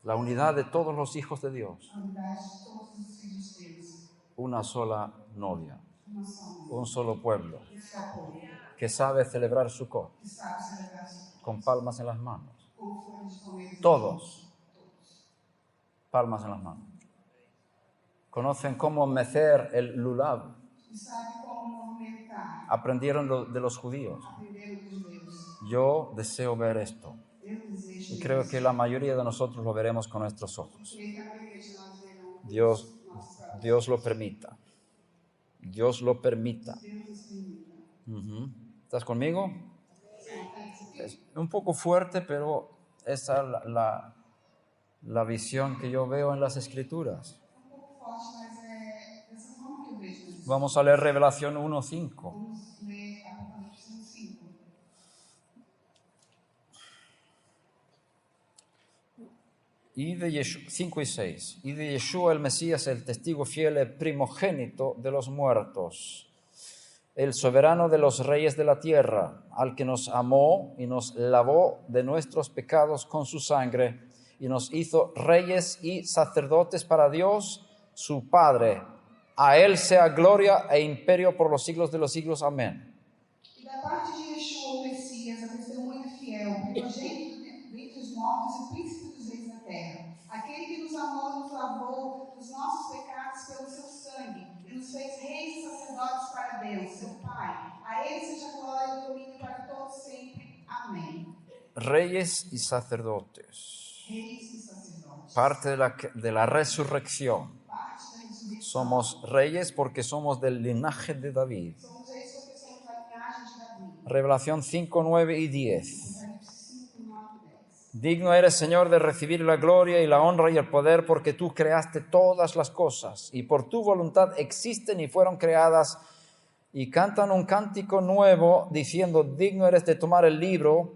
la unidad de todos los hijos de Dios, a unidade de todos os filhos de Deus, una sola novia, uma só mãe, un solo pueblo só povo, que sabe celebrar Sukkot que sabe celebrar Sukkot, con palmas en las manos. com folhas de comer. Todos, palmas en las manos. Conocen cómo mecer el lulav. E sabe como movimentar, Aprendieron de los judíos. aprenderam dos judeus. Yo deseo ver esto. Eu desejo Y creo que la mayoría de nosotros lo veremos con nuestros ojos. creio que a maioria de nós verão Dios, nossos próprios Dios lo permita. Dios lo permita. Deus nos permita. Ujú. ¿Estás conmigo? Sim, Es un poco fuerte, pero esa es la visión que yo veo en las Escrituras. um pouco forte, mas é dessa forma que eu vejo isso. Vamos a leer Revelación 1:5. Vamos ler Apocalipse 5. Y de 5 y 6. Y de Yeshua el Mesías, el testigo fiel, el primogénito de los muertos, el soberano de los reyes de la tierra, al que nos amó y nos lavó de nuestros pecados con su sangre, y nos hizo reyes y sacerdotes para Dios, su Padre. A Él sea gloria e imperio por los siglos de los siglos. Amén. E da parte de Yeshua, o Messias, a testemunha fiel, primogênito dentre os mortos e príncipe dos reis da terra, aquele que nos amou e nos lavou dos nossos pecados pelo seu sangue, e nos fez reis e sacerdotes para Deus, seu Pai. A Ele seja glória e domínio para todos sempre. Amém. Reyes y sacerdotes. Reis e sacerdotes. Parte de la resurrección. Parte da ressurreição. Somos reyes porque somos del linaje de David. Somos reis porque somos da linhagem de Davi. Revelación 5, 9 y 10. Apocalipse 5, 9 e 10. Digno eres, Señor, de recibir la gloria y la honra y el poder, porque tú creaste todas las cosas y por tu voluntad existen y fueron creadas, y cantan un cántico nuevo diciendo: digno eres de tomar el libro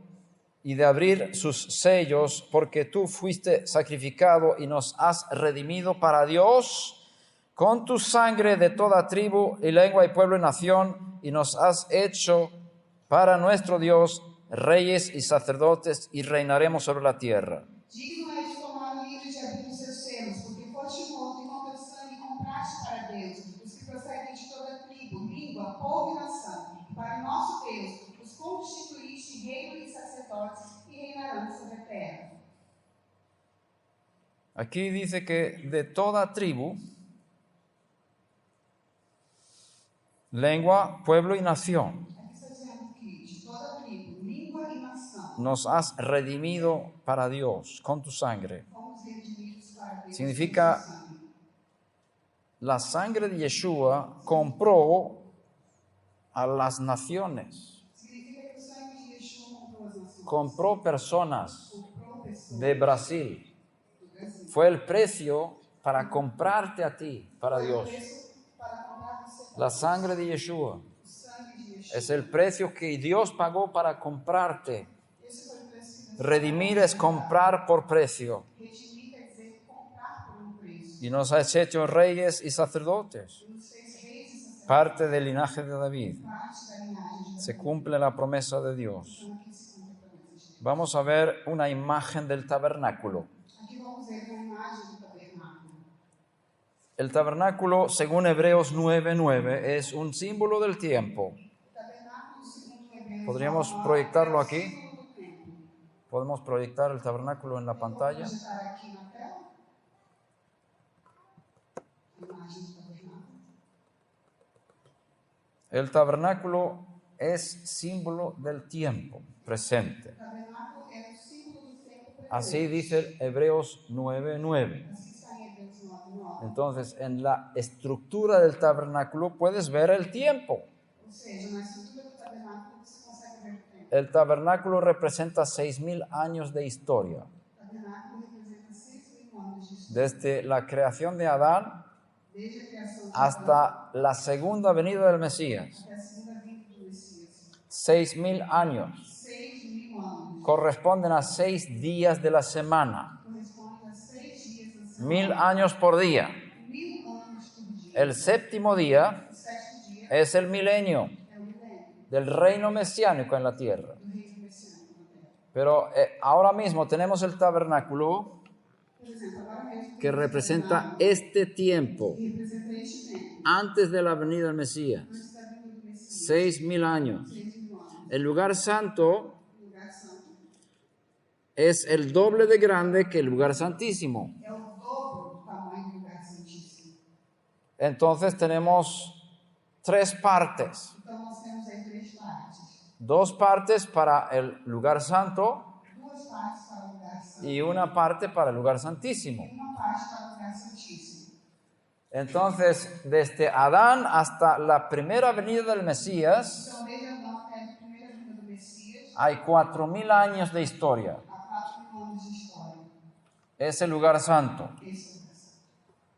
y de abrir sus sellos, porque tú fuiste sacrificado y nos has redimido para Dios con tu sangre de toda tribu y lengua y pueblo y nación, y nos has hecho para nuestro Dios reyes y sacerdotes, y reinaremos sobre la tierra. Digno é de tomar o livro e de abrir os seus selos, porque foste morto e com teu sangue compraste para Deus os que procedem de toda tribo, língua, povo e nação. E para o nosso Deus os constituíste reino e sacerdotes, e reinarão sobre a terra. Aquí dice que de toda tribu, lengua, pueblo y nación, Aqui está dizendo que de toda tribo, língua e nação, nos has redimido para Dios con tu sangre. fomos redimidos para Deus. Significa, com seu sangue. la sangre de Yeshua compró a las naciones, Significa que o sangue de Yeshua comprou as nações. compró personas Comprou pessoas de Brasil. do Brasil. Fue el precio para comprarte a ti, para Foi o Dios. preço para comprar você. La sangre de Yeshua O sangue de Yeshua. es el precio que Dios pagó para comprarte. Esse foi o preço que Deus Redimir es comprar por precio. redimir, quer dizer comprar por um preço. Y nos has hecho reyes y sacerdotes, Nos fez reis e sacerdotes, parte del linaje de David. parte da linhagem de Se Davi. cumple la promesa de Dios. Então aqui se cumpre a promessa de Deus. Vamos a ver una imagen del tabernáculo. Aqui vamos ver uma imagem do tabernáculo. El tabernáculo, según Hebreos 9:9, es un símbolo del tiempo. O tabernáculo, segundo Hebreus, ¿Podríamos 9:9, proyectarlo é o aquí? símbolo do templo. ¿Podemos proyectar el tabernáculo en la pantalla? Vamos projetar aqui na tela a imagem do tabernáculo. El tabernáculo es símbolo del tiempo presente. O tabernáculo é o símbolo do tempo presente. Así dice Hebreos 9:9. Assim está em Hebreus 9:9. Entonces, en la estructura del tabernáculo puedes ver el tiempo. Ou seja, na estrutura do tabernáculo você consegue ver o tempo. El tabernáculo representa 6.000 años de historia. O tabernáculo representa 6.000 anos de história. Desde la creación de Adán Desde a criação de Adão hasta la segunda venida del Mesías. até a segunda vinda do Messias. 6.000 años. 6.000 anos. Corresponden a 6 días de la semana. Corresponde a 6 dias da semana. 1.000 años por día. 1.000 anos por dia. El séptimo día O sétimo dia es el milenio é o milênio del reino mesiánico en la tierra. do reino messiânico na terra. Pero ahora mismo tenemos el tabernáculo Por exemplo, agora mesmo que representa este tiempo que representa este tempo. antes de la venida del Mesías. Antes da vinda do Messias. 6.000 años. 6.000 anos. El lugar santo O lugar santo es el doble de grande que el lugar santísimo. é o dobro do tamanho do lugar santíssimo. Entonces tenemos 3 partes. Então nós temos aí 3 partes. 2 partes para el lugar santo Duas duas partes para o lugar santo y una parte para el lugar santísimo. e uma parte para o lugar santíssimo. Entonces, desde Adán hasta la primera venida del Mesías, Então, desde Adão até a primeira vinda do Messias, hay 4.000 años de historia. há 4.000 anos de história. Es el lugar santo. Esse lugar santo.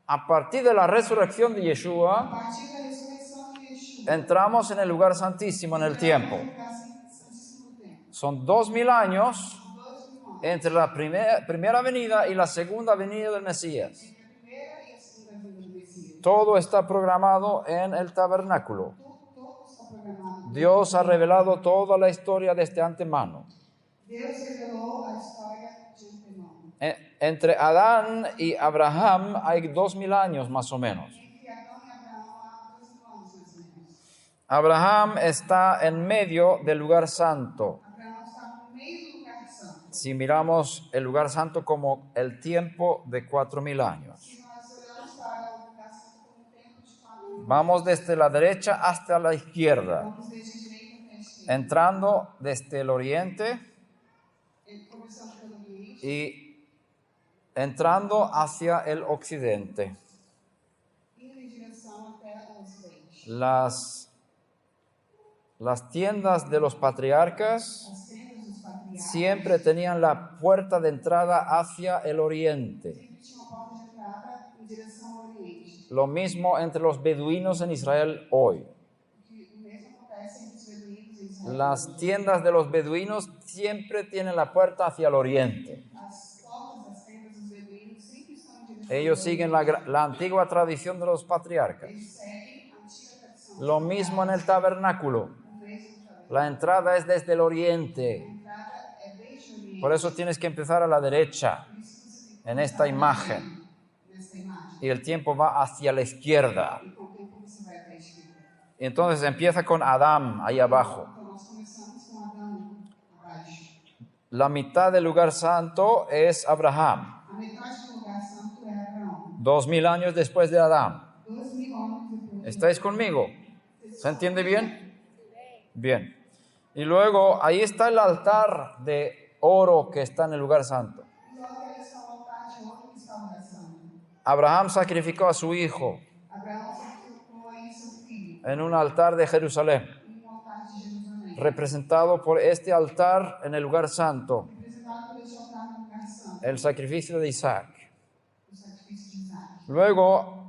A partir de la resurrección de A Yeshua, partir da ressurreição de Yeshua, entramos en el lugar santísimo en el tiempo. no lugar santíssimo do tempo. Son 2.000 años 2.000 anos. entre la primera venida y la segunda venida del Mesías. Entre a primeira e a segunda vinda do Messias. Todo está programado en el tabernáculo. Todo está programado. Dios ha revelado toda la historia desde antemano. Deus revelou a história de antemão. Entre Adán y Abraham hay 2.000 años más o menos. Entre Adão e Abraão há 2.000 anos, mais ou menos. Abraham está en medio del lugar santo. Abraão estava no meio do lugar santo. Si miramos el lugar santo como el tiempo de 4.000 años. Se nós olhamos para o lugar santo como tempo de 4.000 Vamos desde la derecha hasta la izquierda, vamos desde a direita até a esquerda. entrando desde el oriente Começando pelo Oriente y entrando hacia el occidente. indo em direção até o Ocidente. Las tiendas de los patriarcas As tendas dos patriarcas siempre tenían la puerta de entrada hacia el oriente. sempre tinham uma porta de entrada em direção ao Oriente. Lo mismo entre los beduinos en Israel hoy. O mesmo acontece entre os beduínos em Israel. Las tiendas de los beduinos siempre tienen la puerta hacia el oriente. As portas das tendas dos beduínos sempre estão em direção Ellos ao siguen Oriente. la antigua tradición de los patriarcas. Eles seguem a antiga tradição. Lo mismo en el tabernáculo. O mesmo tabernáculo. La entrada es desde el A oriente. entrada é desde o Oriente. Por eso tienes que empezar a la derecha, Por isso você tem que en esta imagen. nesta imagem. Y el tiempo va hacia la izquierda. E com o tempo você vai até a esquerda. Y entonces empieza con Adán ahí abajo. Então nós começamos com Adão abaixo. La mitad del lugar santo es Abraham, A metade do lugar santo é Abraão. 2.000 años después de Adán. 2.000 anos depois. ¿Estáis conmigo? ¿Se entiende bien? Bien. Y luego ahí está el altar de oro que está en el lugar santo. E logo ele está o altar de ouro que está no lugar santo. Abraham sacrificó a su hijo Abraão sacrificou aí seu filho en un altar de Jerusalén, em um altar de Jerusalém. representado por este altar en el lugar santo, Representado por este altar no lugar santo. el sacrificio de Isaac. O sacrifício de Isaac. Luego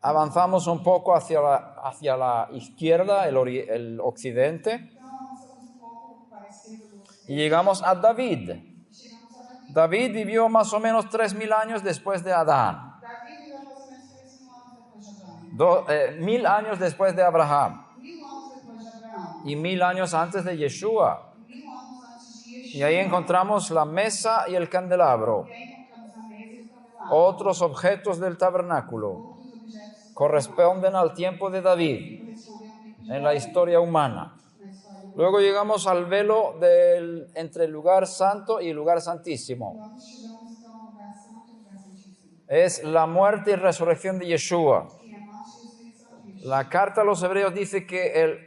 avanzamos un poco hacia la izquierda, el occidente, Então avançamos um pouco para a esquerda do ocidente. y llegamos a David. E chegamos a Davi. David vivió más o menos 3.000 años después de Adán, Davi viveu mais ou menos 3.000 anos depois de Adão. 1.000 años después de Abraham 1.000 anos depois de Abraão. y 1.000 años antes de Yeshua. 1.000 anos antes de Yeshua. Y ahí encontramos la mesa y el candelabro, E aí encontramos a mesa e o candelabro. otros objetos del tabernáculo. Outros objetos Corresponden al tiempo de David que correspondem ao tempo de en la historia humana. na história. Luego llegamos al velo entre el lugar santo y el lugar santísimo. Nós chegamos então ao lugar santo e ao lugar santíssimo. Es la muerte y resurrección de Yeshua. Que é a morte e a ressurreição de Yeshua. La carta a los hebreos dice que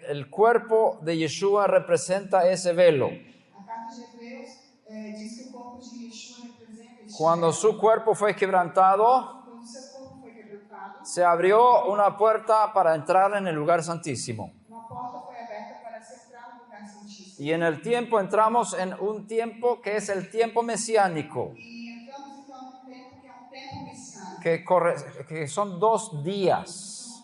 el cuerpo de Yeshua representa ese velo. A carta de Hebreus diz que o corpo de Yeshua representa este Cuando véu. su cuerpo fue quebrantado, Quando seu corpo foi quebrantado, se abrió una puerta para entrar en el lugar santísimo. uma porta foi aberta para se entrar no lugar santíssimo. Y en el tiempo entramos en un tiempo que es el tiempo mesiánico, E entramos então num tempo que é um tempo messiânico. que son 2 días,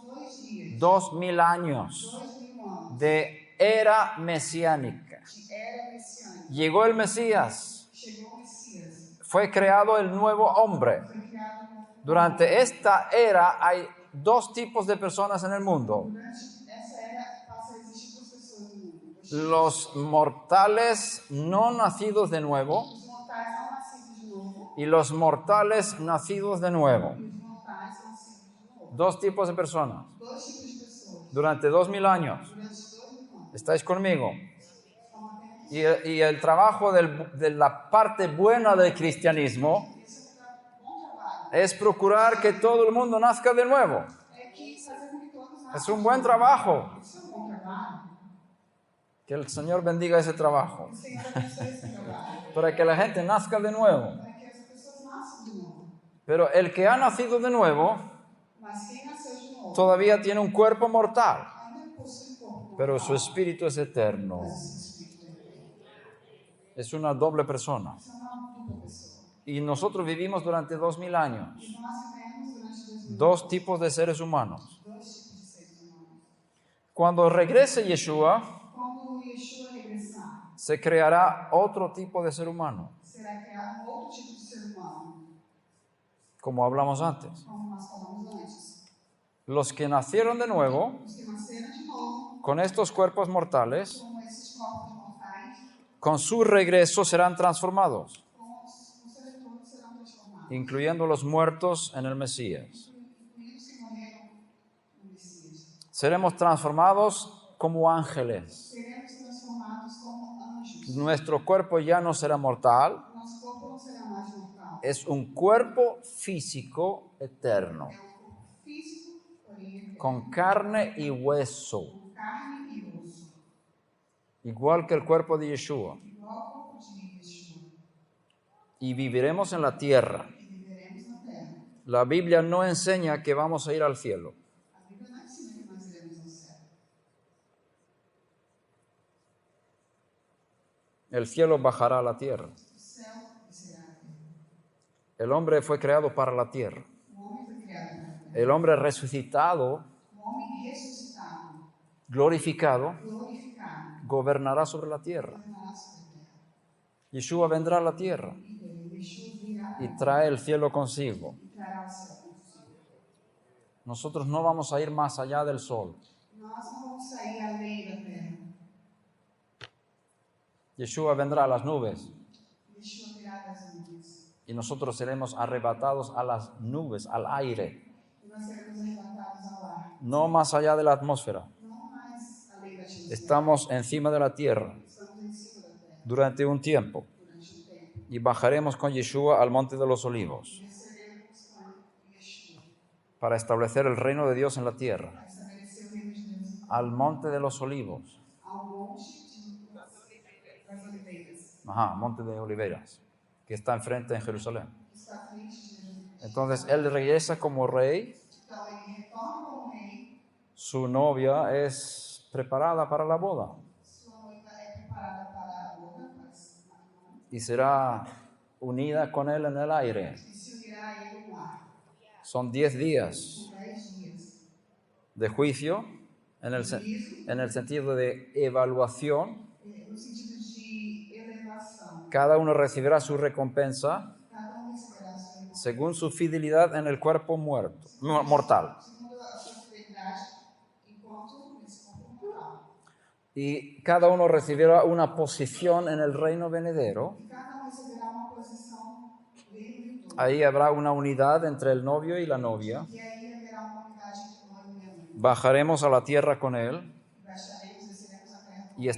São 2 dias, 2.000 años 2.000 anos de era mesiánica. de era messiânica. Llegó el Mesías, Chegou o Messias, fue creado el nuevo hombre. foi criado um novo. Durante esta era hay 2 tipos de personas en el mundo. Durante essa era passa a existir 2 pessoas no mundo. Los mortales no nacidos de nuevo Os mortais não nascidos de novo y los mortales nacidos de nuevo. e os mortais nascidos de novo. 2 tipos de personas 2 tipos de pessoas. durante 2.000 años. Durante 2.000 anos. ¿Estáis conmigo? Estão apenas Y el trabajo de la parte buena del cristianismo esse é um bom trabalho. es procurar que todo el mundo nazca de nuevo. É que fazer com que todos Es nasçam. un buen trabajo. Isso é um bom trabalho. Que el Señor bendiga ese trabajo. O Senhor abençoe esse trabalho. Para que la gente nazca de nuevo. Para que as pessoas nasçam de novo. Pero el que ha nacido de nuevo Mas quem nasceu de novo todavía tiene un cuerpo mortal, ainda possui corpo pero su mortal, espíritu es eterno. mas o seu espírito é eterno. Es una doble persona. Isso é uma dupla pessoa. Y nosotros vivimos durante 2000 años. E nós vivemos durante 2000 Dos tipos de seres humanos. dois tipos de seres humanos. Cuando regrese Yeshua, Quando Yeshua regressar, se creará otro tipo de ser humano, será criado outro tipo de ser humano, como hablamos antes. como nós falamos antes. Los que nacieron de nuevo, Os que nasceram de novo, con estos cuerpos mortales, como esses corpos mortais, con su regreso serán transformados, com os seres todos serão transformados, incluyendo los muertos en el Mesías. incluindo os que morreram no Messias. Seremos transformados como ángeles. Seremos transformados como anjos. Nuestro cuerpo ya no será mortal, Nosso corpo não será mais mortal. es un cuerpo físico eterno, É um corpo físico, porém eterno, con carne y hueso, com carne e osso, igual que el cuerpo de Yeshua. igual ao corpo de Yeshua. Y viviremos en la tierra. E viveremos na terra. La Biblia no enseña que vamos a ir al cielo. A Bíblia não ensina que nós iremos ao céu. El cielo bajará a la tierra. O céu descerá a terra. El hombre fue creado para la tierra. O homem foi criado para a terra. El hombre resucitado, O homem ressuscitado, glorificado, glorificado, gobernará sobre la tierra. governará sobre a terra. Yeshua vendrá a la tierra E Yeshua virá y trae el cielo consigo. e trará o céu consigo. Nosotros no vamos a ir más allá del sol. Nós não vamos sair além da terra. Yeshua vendrá a las nubes Yeshua virá das nuvens. y nosotros seremos arrebatados a las nubes, al aire, E nós seremos arrebatados ao ar. no más allá de la atmósfera. Não mais além da atmosfera. Estamos encima de la tierra Estamos em cima da terra durante un tiempo durante um tempo. y bajaremos con Yeshua al monte de los olivos E desceremos com Yeshua para establecer el reino de Dios en la tierra, para estabelecer o reino de Deus al monte de los olivos. ao monte das oliveiras, Ajá, monte de oliveras, que está enfrente en Jerusalén. que está à frente de Jerusalém. Entonces él regresa como rey, Então ele retorna como rei, su novia es preparada para la boda sua noiva é preparada para a boda, para esse matrimônio, y será unida con él en el aire. e se unirá a ele no ar. Son 10 días São 10 dias. de juicio en el sentido de evaluación. No sentido de elevação. Cada uno recibirá su recompensa Cada receberá sua recompensa. según su fidelidad en el cuerpo mortal. Segundo a sua fidelidade, enquanto nesse corpo mortal. Y cada uno recibirá una posición en el reino venidero. E cada receberá uma posição dele. Ahí habrá una unidad entre el novio y la novia. E aí haverá uma unidade entre o noivo e a noiva. Bajaremos a la tierra con él Baixaremos, desceremos a terra. y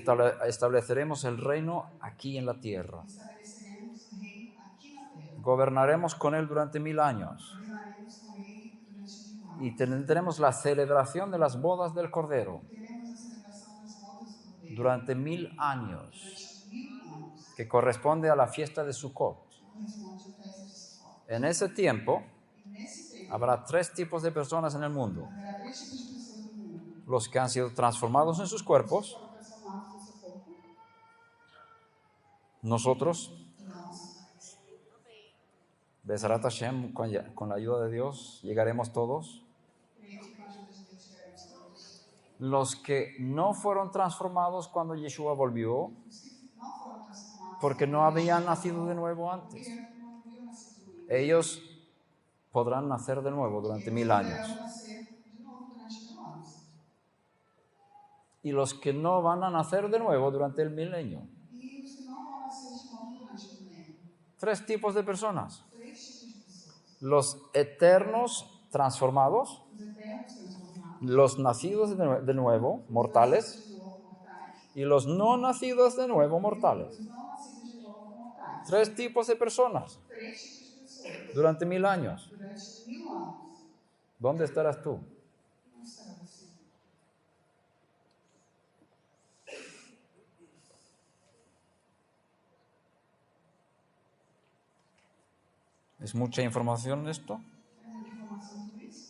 estableceremos el reino aquí en la tierra. Estabeleceremos o reino aqui na terra. Gobernaremos con él durante 1000 años Governaremos com ele durante 1000 anos. y tendremos la celebración de las bodas del Cordero Teremos a celebração das bodas do Cordeiro durante 1000 años, durante 1000 anos. que corresponde a la fiesta de Sukkot. Corresponde à festa de Sukkot. En ese tiempo E nesse tempo, habrá 3 tipos de personas en el mundo: haverá 3 tipos de pessoas no mundo. los que han sido transformados en sus cuerpos, Foram transformados no seu corpo. nosotros, Nós, Besarat Hashem, con la ayuda de Dios, llegaremos todos. creio que com a ajuda de Deus chegaremos todos. Los que no fueron transformados cuando Yeshua volvió, Os que não foram transformados porque no habían nacido de nuevo antes, porque não haviam nascido ainda. ellos podrán nacer de nuevo durante 1000 años. Poderão nascer de novo durante 1000 anos. Y los que no van a nacer de nuevo durante el milenio. E os que não vão nascer de novo durante o milênio. 3 tipos de personas: 3 tipos de pessoas. los eternos transformados, Os eternos transformados. los nacidos de nuevo, mortales, De novo mortais. y los no nacidos de nuevo, mortales. Os não nascidos de novo mortais. 3 tipos de personas 3 tipos de pessoas. durante 1000 años. Durante 1000 anos. ¿Dónde estarás tú? Não será você. ¿Es mucha información esto? É muita informação tudo isso?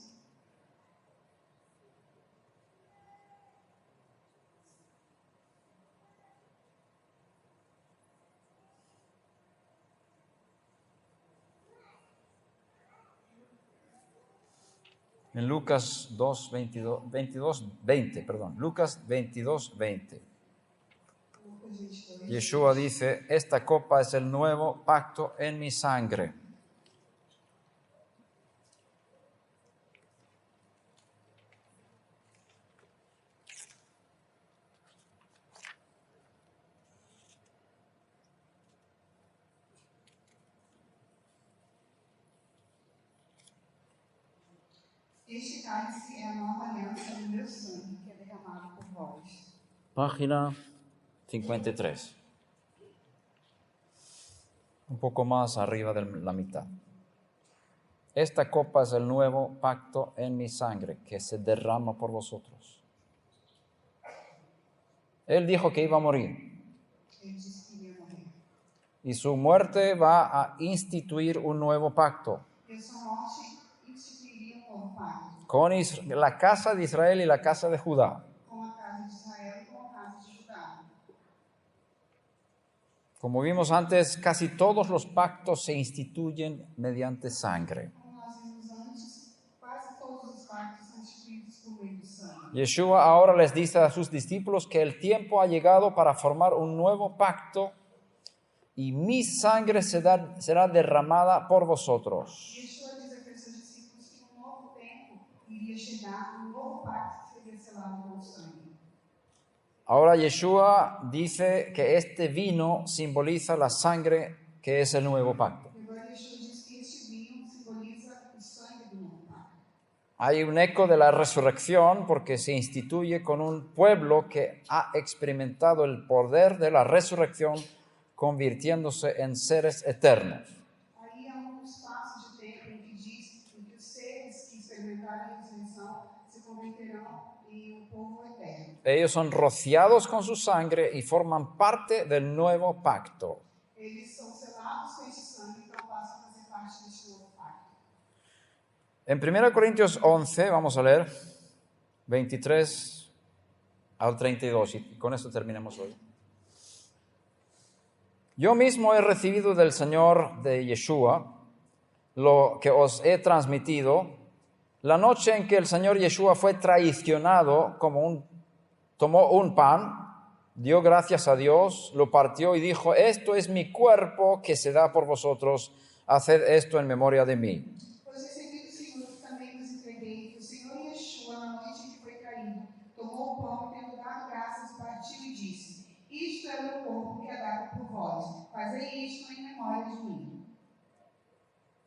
En Lucas 2, 20, Lucas 22, 20. Lucas 22. Yeshua dice, esta copa es el nuevo pacto en mi sangre. Este cálice é a nova aliança do meu sangue, que é derramado por vós. Página 53. Un poco más arriba de la mitad. Esta copa es el nuevo pacto en mi sangre que se derrama por vosotros. Él dijo que iba a morir. Ele disse que iria morrer. Y su muerte va a instituir un nuevo pacto E a sua morte instituiria um novo pacto con la casa de Israel y la casa de Judá. com a casa de Israel e com a casa de Judá. Como vimos antes, casi todos los pactos se instituyen mediante sangre. Como nós vimos antes, quase todos os pactos são instituídos por meio do sangue. Yeshua ahora les dice a sus discípulos que el tiempo ha llegado para formar un nuevo pacto y mi sangre será derramada por vosotros. Yeshua diz àqueles seus discípulos que um novo tempo iria chegar, um novo pacto que seria selado com o sangue. Ahora Yeshua dice que este vino simboliza la sangre que es el nuevo pacto. E agora Yeshua diz que este vinho simboliza o sangue do novo pacto. Hay un eco de la resurrección porque se instituye con un pueblo que ha experimentado el poder de la resurrección convirtiéndose en seres eternos. Aí há um espaço de tempo em que diz que os seres que experimentaram a ressurreição se converterão em um povo eterno. Ellos son rociados con su sangre y forman parte del nuevo pacto. Eles são selados com este sangue, então passam a fazer parte deste novo pacto. En 1 Corintios 11, vamos a leer 23 al 32, y con esto terminamos hoy. Yo mismo he recibido del Señor de Yeshua lo que os he transmitido. La noche en que el Señor Yeshua fue traicionado, tomó un pan, dio gracias a Dios, lo partió y dijo, esto es mi cuerpo que se da por vosotros, haced esto en memoria de mí. Pois recebi do Senhor que também vos entreguei, que o Senhor Yeshua, na noite em que foi traído, tomou o pão e, tendo dado graças, partiu e disse, isto é o meu corpo que é dado por vós, fazei isto em memória de mim.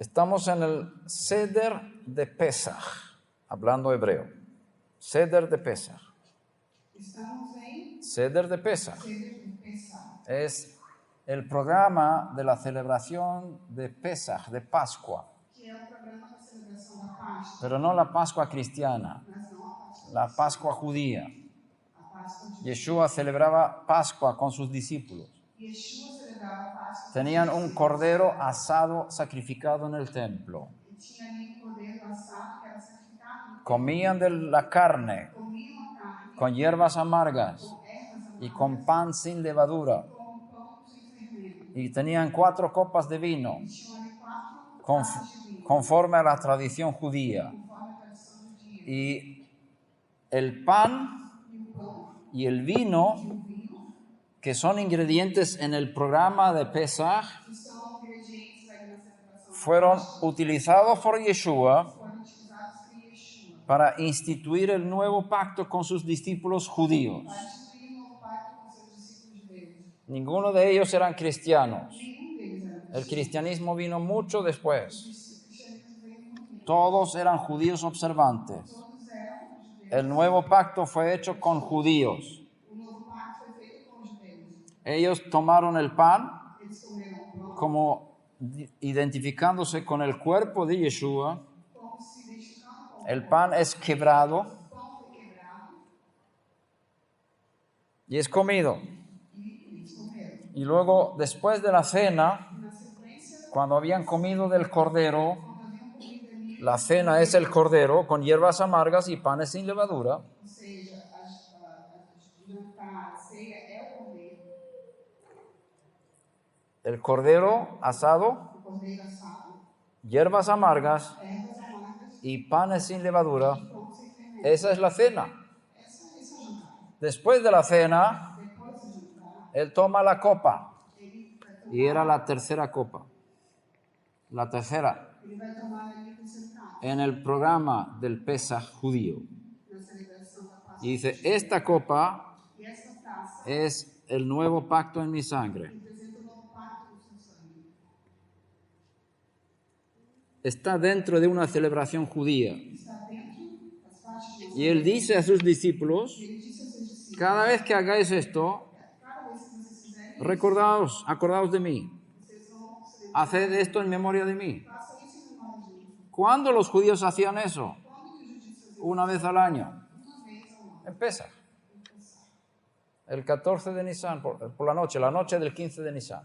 Estamos en el Seder de Pesach, hablando hebreo. Seder de Pesach. Estamos em Seder de Pesach. Seder de Pesach, Es el programa de la celebración de Pesach, de Pascua, que é o programa da celebração da Páscoa, pero no la Pascua cristiana, mas não a Páscoa, la Pascua judía. a Páscoa de Yeshua celebraba Pascua con sus discípulos. Yeshua celebrava a Páscoa. Tenían un cordero asado sacrificado en el templo. E tinha ali um cordeiro assado que era sacrificado, Comían de la carne comiam a carne con hierbas amargas com ervas amargas, y con pan sin levadura. com pão sem fermento. Y tenían 4 copas de vino, E tinham ali 4 conf- taças de vinho, conforme a la tradición judía. conforme a tradição do dia. Y el pan E o pão y el vino, e o vinho, que son ingredientes en el programa de Pesach, que são ingredientes aí na celebração, fueron utilizados por Yeshua foram utilizados por Yeshua para instituir el nuevo pacto con sus discípulos judíos. para instituir um novo pacto com seus discípulos judeus. Ninguno de ellos eran cristianos. Nenhum deles era El cristianismo vino mucho después. O cristianismo veio muito bem. Todos eran judíos observantes. Todos eram judeus. El nuevo pacto fue hecho con judíos. O novo pacto foi feito com os judeus. Ellos tomaron el pan Eles comeram o pão como identificándose con el cuerpo de Yeshua. como se identificando com El pan es quebrado o pão foi quebrado y es comido. e eles comeram. Y luego, después de la cena, E na sequência Cuando habían comido del cordero, quando haviam comido ali, la cena es el cordero con hierbas amargas y panes sin levadura. ou seja, jantar, a ceia é o cordeiro asado, assado, hierbas amargas ervas amargas y panes sin levadura. e pão sem fermento. Esa es la cena. Esse é o jantar. Después de la cena, Depois do jantar, él toma la copa. ele vai tomar, Y era la tercera copa. La tercera ele vai tomar ali o terceiro cálice, en el programa del Pesaj judío. na celebração da Páscoa. Y dice, esta copa E essa taça es el nuevo pacto en mi sangre. representa o novo pacto do seu sangue. Está dentro de una celebración judía. Está dentro das partes de Y él dice a sus discípulos, Ele disse aos seus discípulos: cada vez que hagáis esto, cada vez que vocês fizerem, acordaos de mí. vocês vão celebrar. Haced esto en memoria de mí. Façam isso em memória de mim. ¿Cuándo los judíos hacían eso? Quando que os judeus faziam? Una vez al año. Uma vez ao ano. En Pesaj. El 14 de Nisan, por la noche del 15 de Nisan.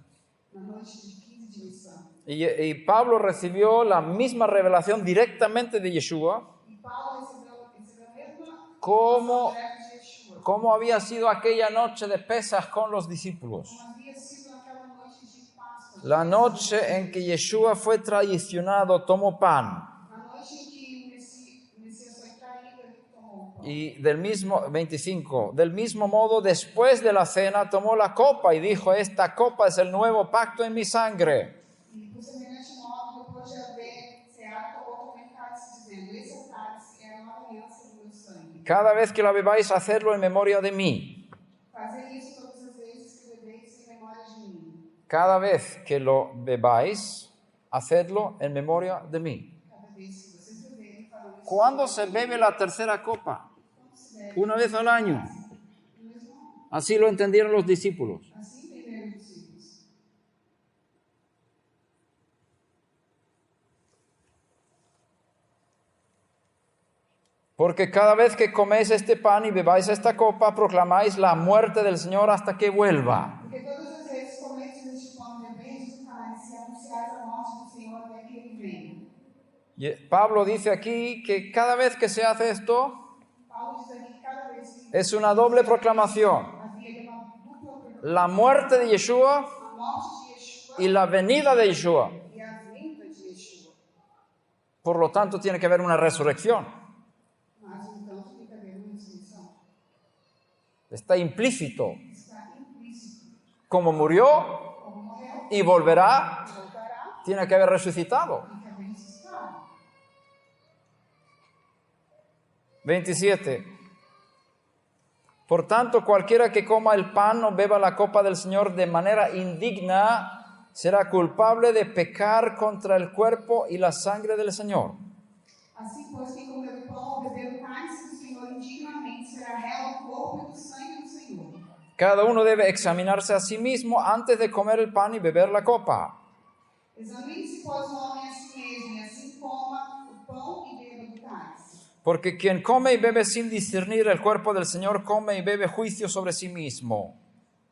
Na noite de 15 de Nisan. Y Pablo recibió la misma revelación directamente de Yeshua, E Paulo recebeu a mesma Como- direta de Yeshua. cómo había sido aquella noche de Pesaj con los discípulos. Como havia sido aquela noite de Páscoa. La noche en que Yeshua fue traicionado, tomó pan. Na noite em que o Messias foi traído, ele tomou o pão. Y del mismo modo, después de la cena, tomó la copa y dijo, esta copa es el nuevo pacto en mi sangre. E por semelhante modo, depois de haver ceado, tomou também o cálice, dizendo: esse cálice é a nova aliança do meu sangue. Cada vez que la bebáis, hacedlo en memoria de mí. Fazei isso todas as vezes que bebeis em memória de mim. Cada vez que lo bebáis, hacedlo en memoria de mí. Cada vez que vocês beberem, farão isso. ¿Cuándo se bebe la tercera copa? Quando se bebe, Una vez al año. no mesmo ano. Así lo entendieron los discípulos. Assim entenderam os discípulos. Porque cada vez que coméis este pan y bebáis esta copa, proclamáis la muerte del Señor hasta que vuelva. Porque todas as vezes comeis este pão e bebeis do cálice, anunciais a morte do Senhor até que ele venha. Y Pablo dice aquí que cada vez que se hace esto, Paulo diz aqui que cada vez que es una doble proclamación. havia uma dupla La muerte de Yeshua a morte de Yeshua y la venida de Yeshua. e a vinda de Yeshua. Por lo tanto, tiene que haber una resurrección. Mas então tem que haver uma ressurreição. Está implícito. Está implícito. Como murió Como morreu, y volverá, voltará, tiene que haber resucitado. tem que haver ressuscitado. 27. Por tanto, cualquiera que coma el pan o beba la copa del Señor de manera indigna será culpable de pecar contra el cuerpo y la sangre del Señor. Assim, pois, quem comer o pão ou beber o cálice do Senhor indignamente será réu do corpo e do sangue do Senhor. Cada uno debe examinarse a sí mismo antes de comer el pan y beber la copa. Examine-se, pois, o homem a si mesmo, e assim coma o pão e beba do cálice. Porque quien come y bebe sin discernir el cuerpo del Señor, come y bebe juicio sobre sí mismo.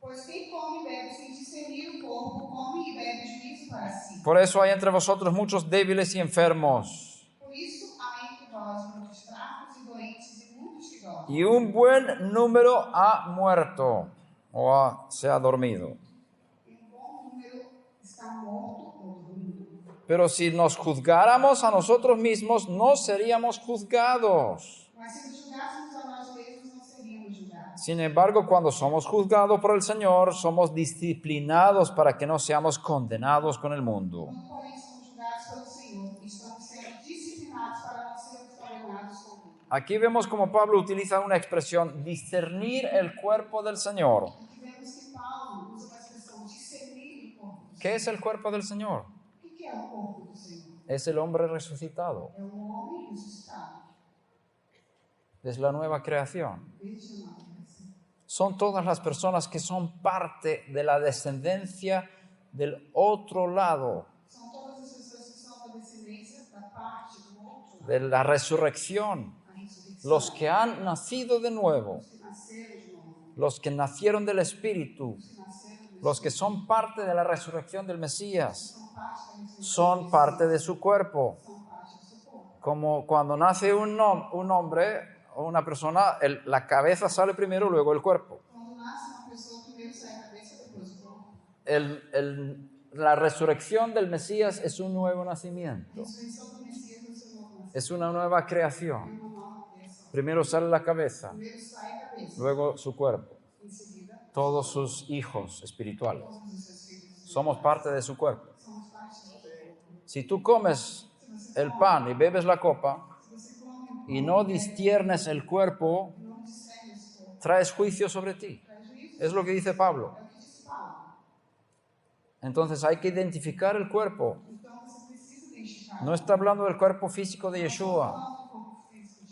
Pois quem come e bebe sem discernir o corpo, come e bebe juízo para si. Por eso hay entre vosotros muchos débiles y enfermos, Por isso há entre vós muitos fracos e doentes e muitos que dormem. y un buen número ha muerto o se ha dormido. E um bom número está morto ou dormindo. Pero si nos juzgáramos a nosotros mismos, no seríamos juzgados. Mas se nos julgássemos a nós mesmos, não seríamos julgados. Sin embargo, cuando somos juzgados por el Señor, somos disciplinados para que no seamos condenados con el mundo. Quando, porém, somos julgados pelo Senhor, estamos sendo disciplinados para não sermos condenados com o mundo. Aquí vemos como Pablo utiliza una expresión, discernir el cuerpo del Señor. Aqui vemos que Paulo usa uma expressão discernir o corpo. ¿Qué es el cuerpo del Señor? O que é o corpo do Senhor? Es el hombre resucitado, É um homem ressuscitado, es la nueva creación. desde a nova criação. Son todas las personas que son parte de la descendencia del otro lado, São todas as pessoas que são da descendência da parte do outro, de la resurrección, a ressurreição. los que han nacido de nuevo, Os que nasceram de novo, los que nacieron del Espíritu, os que nasceram do los que son parte de la resurrección del Mesías. São son parte de su cuerpo. Como cuando nace un hombre o una persona, la cabeza sale primero, luego el cuerpo. La resurrección del Mesías es un nuevo nacimiento. Es una nueva creación. Primero sale la cabeza, luego su cuerpo. Todos sus hijos espirituales. Somos parte de su cuerpo. Si tú comes el pan y bebes la copa y no distiernes el cuerpo, traes juicio sobre ti. Es lo que dice Pablo. Entonces hay que identificar el cuerpo. No está hablando del cuerpo físico de Yeshua.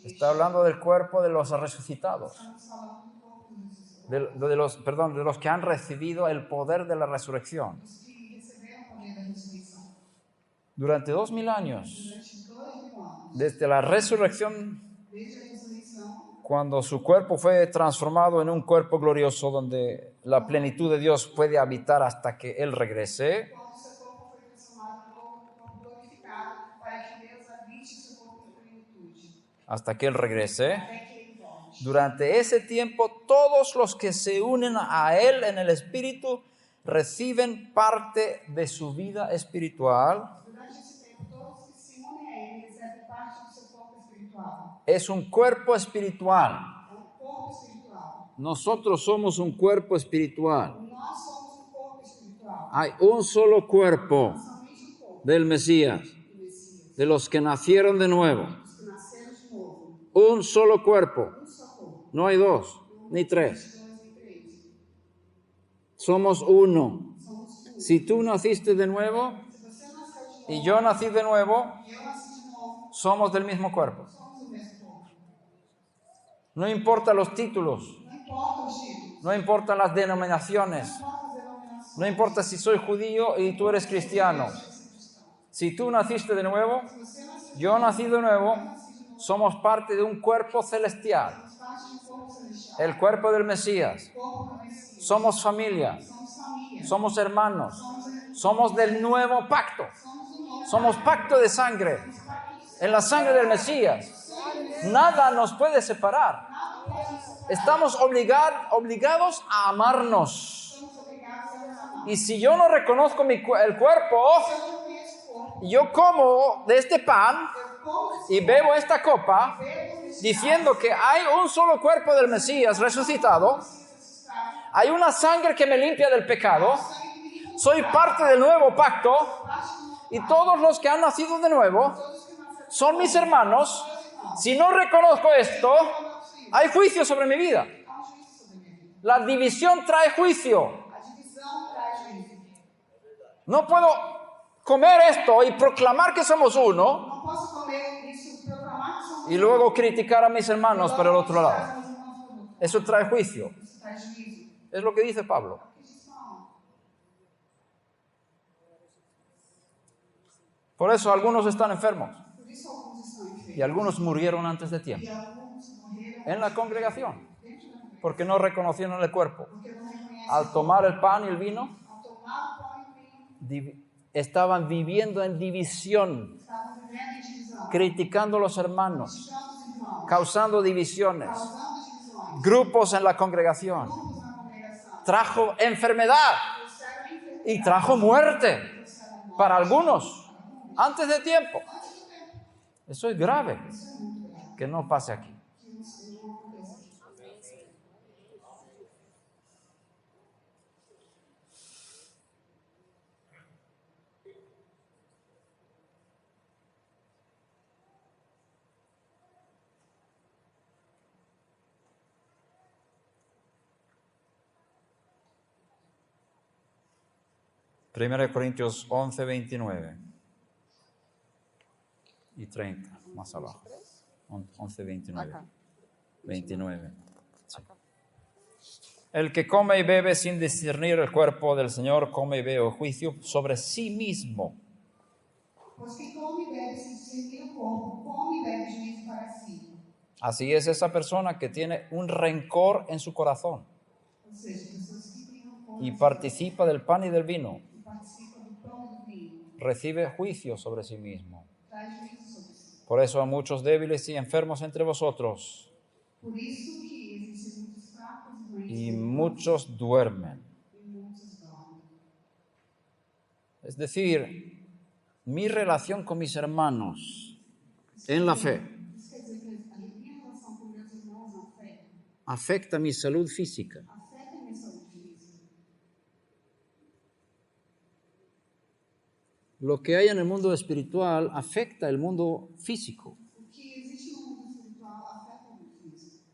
Está hablando del cuerpo de los resucitados. De los que han recibido el poder de la resurrección. Durante 2000 años, desde la resurrección, cuando su cuerpo fue transformado en un cuerpo glorioso donde la plenitud de Dios puede habitar hasta que Él regrese, durante ese tiempo todos los que se unen a Él en el Espíritu reciben parte de su vida espiritual. Es un cuerpo espiritual. Nosotros somos un cuerpo espiritual. Hay un solo cuerpo del Mesías, de los que nacieron de nuevo. Un solo cuerpo. No hay dos, ni tres. Somos uno. Si tú naciste de nuevo y yo nací de nuevo, somos del mismo cuerpo. No importa los títulos, no importan las denominaciones, no importa si soy judío y tú eres cristiano. Si tú naciste de nuevo, yo nací de nuevo, somos parte de un cuerpo celestial, el cuerpo del Mesías. Somos familia, somos hermanos, somos del nuevo pacto, somos pacto de sangre, en la sangre del Mesías. Nada nos puede separar. Estamos obligados a amarnos. Y si yo no reconozco el cuerpo, yo como de este pan y bebo esta copa, diciendo que hay un solo cuerpo del Mesías resucitado, hay una sangre que me limpia del pecado, soy parte del nuevo pacto, y todos los que han nacido de nuevo son mis hermanos. Si no reconozco esto, hay juicio sobre mi vida. La división trae juicio. No puedo comer esto y proclamar que somos uno y luego criticar a mis hermanos por el otro lado. Eso trae juicio. Es lo que dice Pablo. Por eso algunos están enfermos. Y algunos murieron antes de tiempo. En la congregación. Porque no reconocieron el cuerpo. Al tomar el pan y el vino, estaban viviendo en división. Criticando a los hermanos. Causando divisiones. Grupos en la congregación. Trajo enfermedad. Y trajo muerte. Para algunos. Antes de tiempo. Eso es grave, que no pase aquí. Primera de Corintios 11, 29 y 30, más abajo. 11, 29. 29. Sí. El que come y bebe sin discernir el cuerpo del Señor, come y bebe juicio sobre sí mismo. Así es esa persona que tiene un rencor en su corazón y participa del pan y del vino. recibe juicio sobre sí mismo. traz juízo sobre si. Por eso hay muchos débiles y enfermos entre vosotros, Por isso que existem muitos fracos e doentes y entre nós, muchos duermen. e muitos dormem. Es decir, mi relación con mis hermanos en la fe Isso quer dizer que a minha relação com meus irmãos na fé afecta mi salud física. afeta a minha saúde física. Lo que hay en el mundo espiritual afecta el mundo físico. O que existe no mundo espiritual afeta o mundo físico.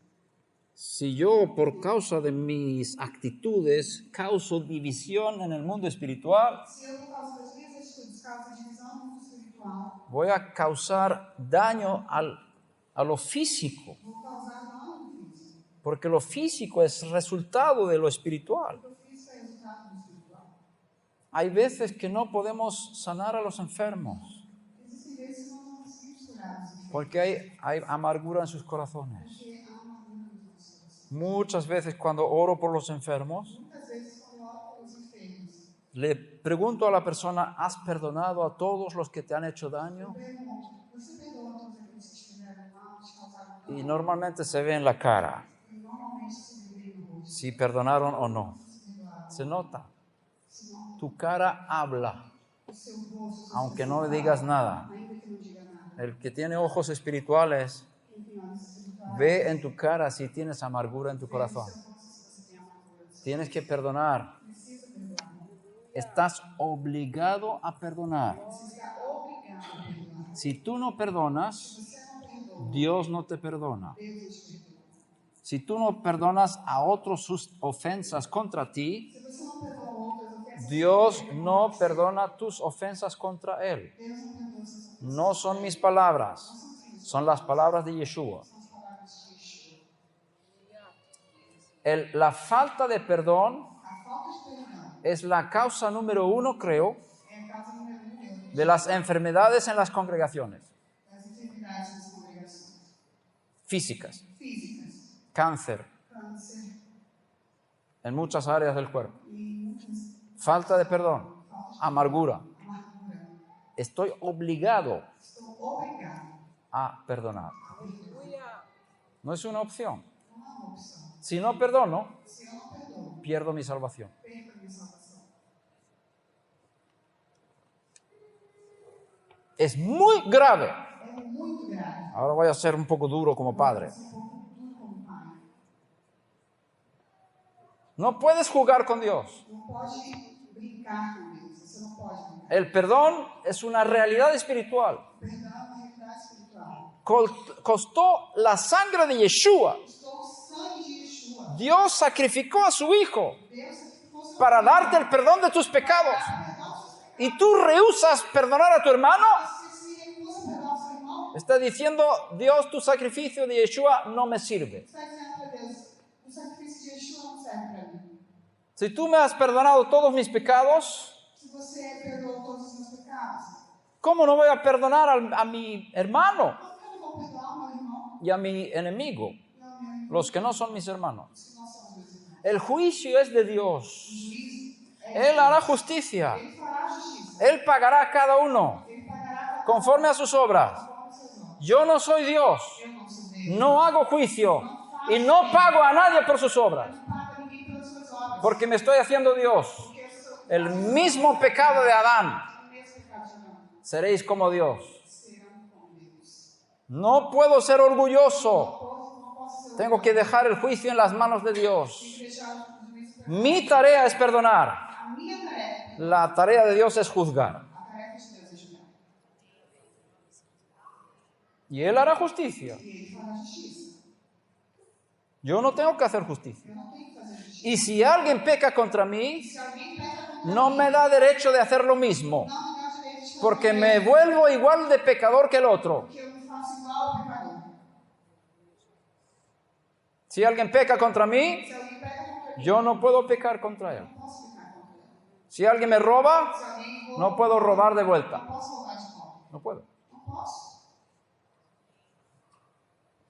Si yo, por causa de mis actitudes, causo división en el mundo espiritual, Se eu, por causa das minhas atitudes, causo divisão no mundo espiritual, voy a causar daño a lo físico, vou causar dano no físico. porque lo físico es resultado de lo espiritual. O físico é resultado do espiritual. Hay veces que no podemos sanar a los enfermos, Existem vezes que nós não conseguimos curar os enfermos, porque hay amargura en sus corazones. porque há uma dor nos nossos corações. Muchas veces cuando oro por los enfermos, Muitas vezes, quando eu oro pelos enfermos, le pregunto a la persona, ¿has perdonado a todos los que te han hecho daño? eu pergunto, você perdoa todos aqueles que te fizeram mal, te causaram mal? Y normalmente se ve en la cara E normalmente se vê no rosto, si perdonaron o no. se perdoaram. Se nota. Senão, Tu cara habla, o seu rosto, aunque no le digas nada. ainda que não diga nada. El que tiene ojos espirituales Quem tem olhos espirituais, ve en tu cara si tienes amargura en tu vê no corazón. seu rosto se você tem amargura. Tienes que perdonar. Precisa perdoar. Estás obligado a perdonar. Você está obrigado a perdoar. Si tú no perdonas, Você não perdoa, Dios no te perdona. Deus não te perdoa. Si tú no perdonas a otros sus ofensas contra ti, Se você não perdoa outras ofensas, Dios no perdona tus ofensas contra Él. Deus não perdoa suas ofensas. No son mis palabras, son las palabras de Yeshua. São as palavras de Yeshua. La falta de perdón A falta de perdão es la causa número 1, creo, é a causa número 1 de las enfermedades en las congregaciones das enfermidades nas congregações. físicas, Físicas, cáncer, câncer en muchas áreas del cuerpo. e muitas Falta de perdón, amargura. amargura. Estoy obligado Estou obrigado a perdonar. a perdoar. No es una opción. Não é uma opção. Si no perdono, Se eu não perdoo, pierdo mi salvación. perco a minha salvação. Es muy grave. É muito grave. Ahora voy a ser un poco duro como padre. É um pouco duro como pai. No puedes jugar con Dios. Não pode brincar com Deus. Você não pode brincar. El perdón es una realidad espiritual. Perdão é uma realidade espiritual. Costó la sangre de Yeshua. Custou o sangue de Yeshua. Dios sacrificó a su Hijo Deus sacrificou seu para filho darte el perdón de tus pecados. para perdoar os seus pecados. Y tú rehusas perdonar a tu hermano. Se recusa a perdoar o seu irmão, Está diciendo, Dios, tu sacrificio de Yeshua no me sirve. está dizendo para Deus, o sacrifício de Yeshua não serve para mim. Si tú me has perdonado todos mis pecados, Se você perdoou todos os meus pecados, ¿cómo no voy a perdonar a mi hermano como que eu não vou perdoar o meu irmão y a mi enemigo, e ao meu irmão, los que no son mis hermanos? se nós somos meus irmãos? El juicio es de Dios. O juízo Él hará justicia. Ele fará justiça. Él pagará a cada uno Ele pagará conforme a sus obras. conforme os seus olhos. Yo no soy Dios. Eu não sou Deus. No hago juicio y no pago a nadie por sus obras, Não paga ninguém pelas suas obras. porque me estoy haciendo Dios. Porque eu sou El mismo pecado de Adán. o mesmo pecado de Adão. Seréis como Dios. Serão como Deus. No puedo ser orgulloso. Não posso ser Tengo que dejar el juicio en las manos de Dios. deixar o juízo para Mi tarea es perdonar. a minha tarefa. La tarea de Dios es juzgar. A tarefa de Deus é julgar. Y Él hará justicia. E Ele fará justiça. Yo no tengo que hacer justicia. Eu não tenho que fazer justiça. Y si alguien peca contra mí, Se alguém peca contra no mim, me da derecho de hacer lo mismo, não me dá direito de fazer porque o me mesmo, vuelvo igual de pecador que el otro. porque eu me faço igual ao pecador. Si alguien peca contra mí, Se alguém peca contra mim, yo no puedo pecar contra él. eu não posso pecar contra ele. Si alguien me roba, Se alguém rouba, no puedo robar de não vuelta. posso roubar de volta. No puedo. Não posso.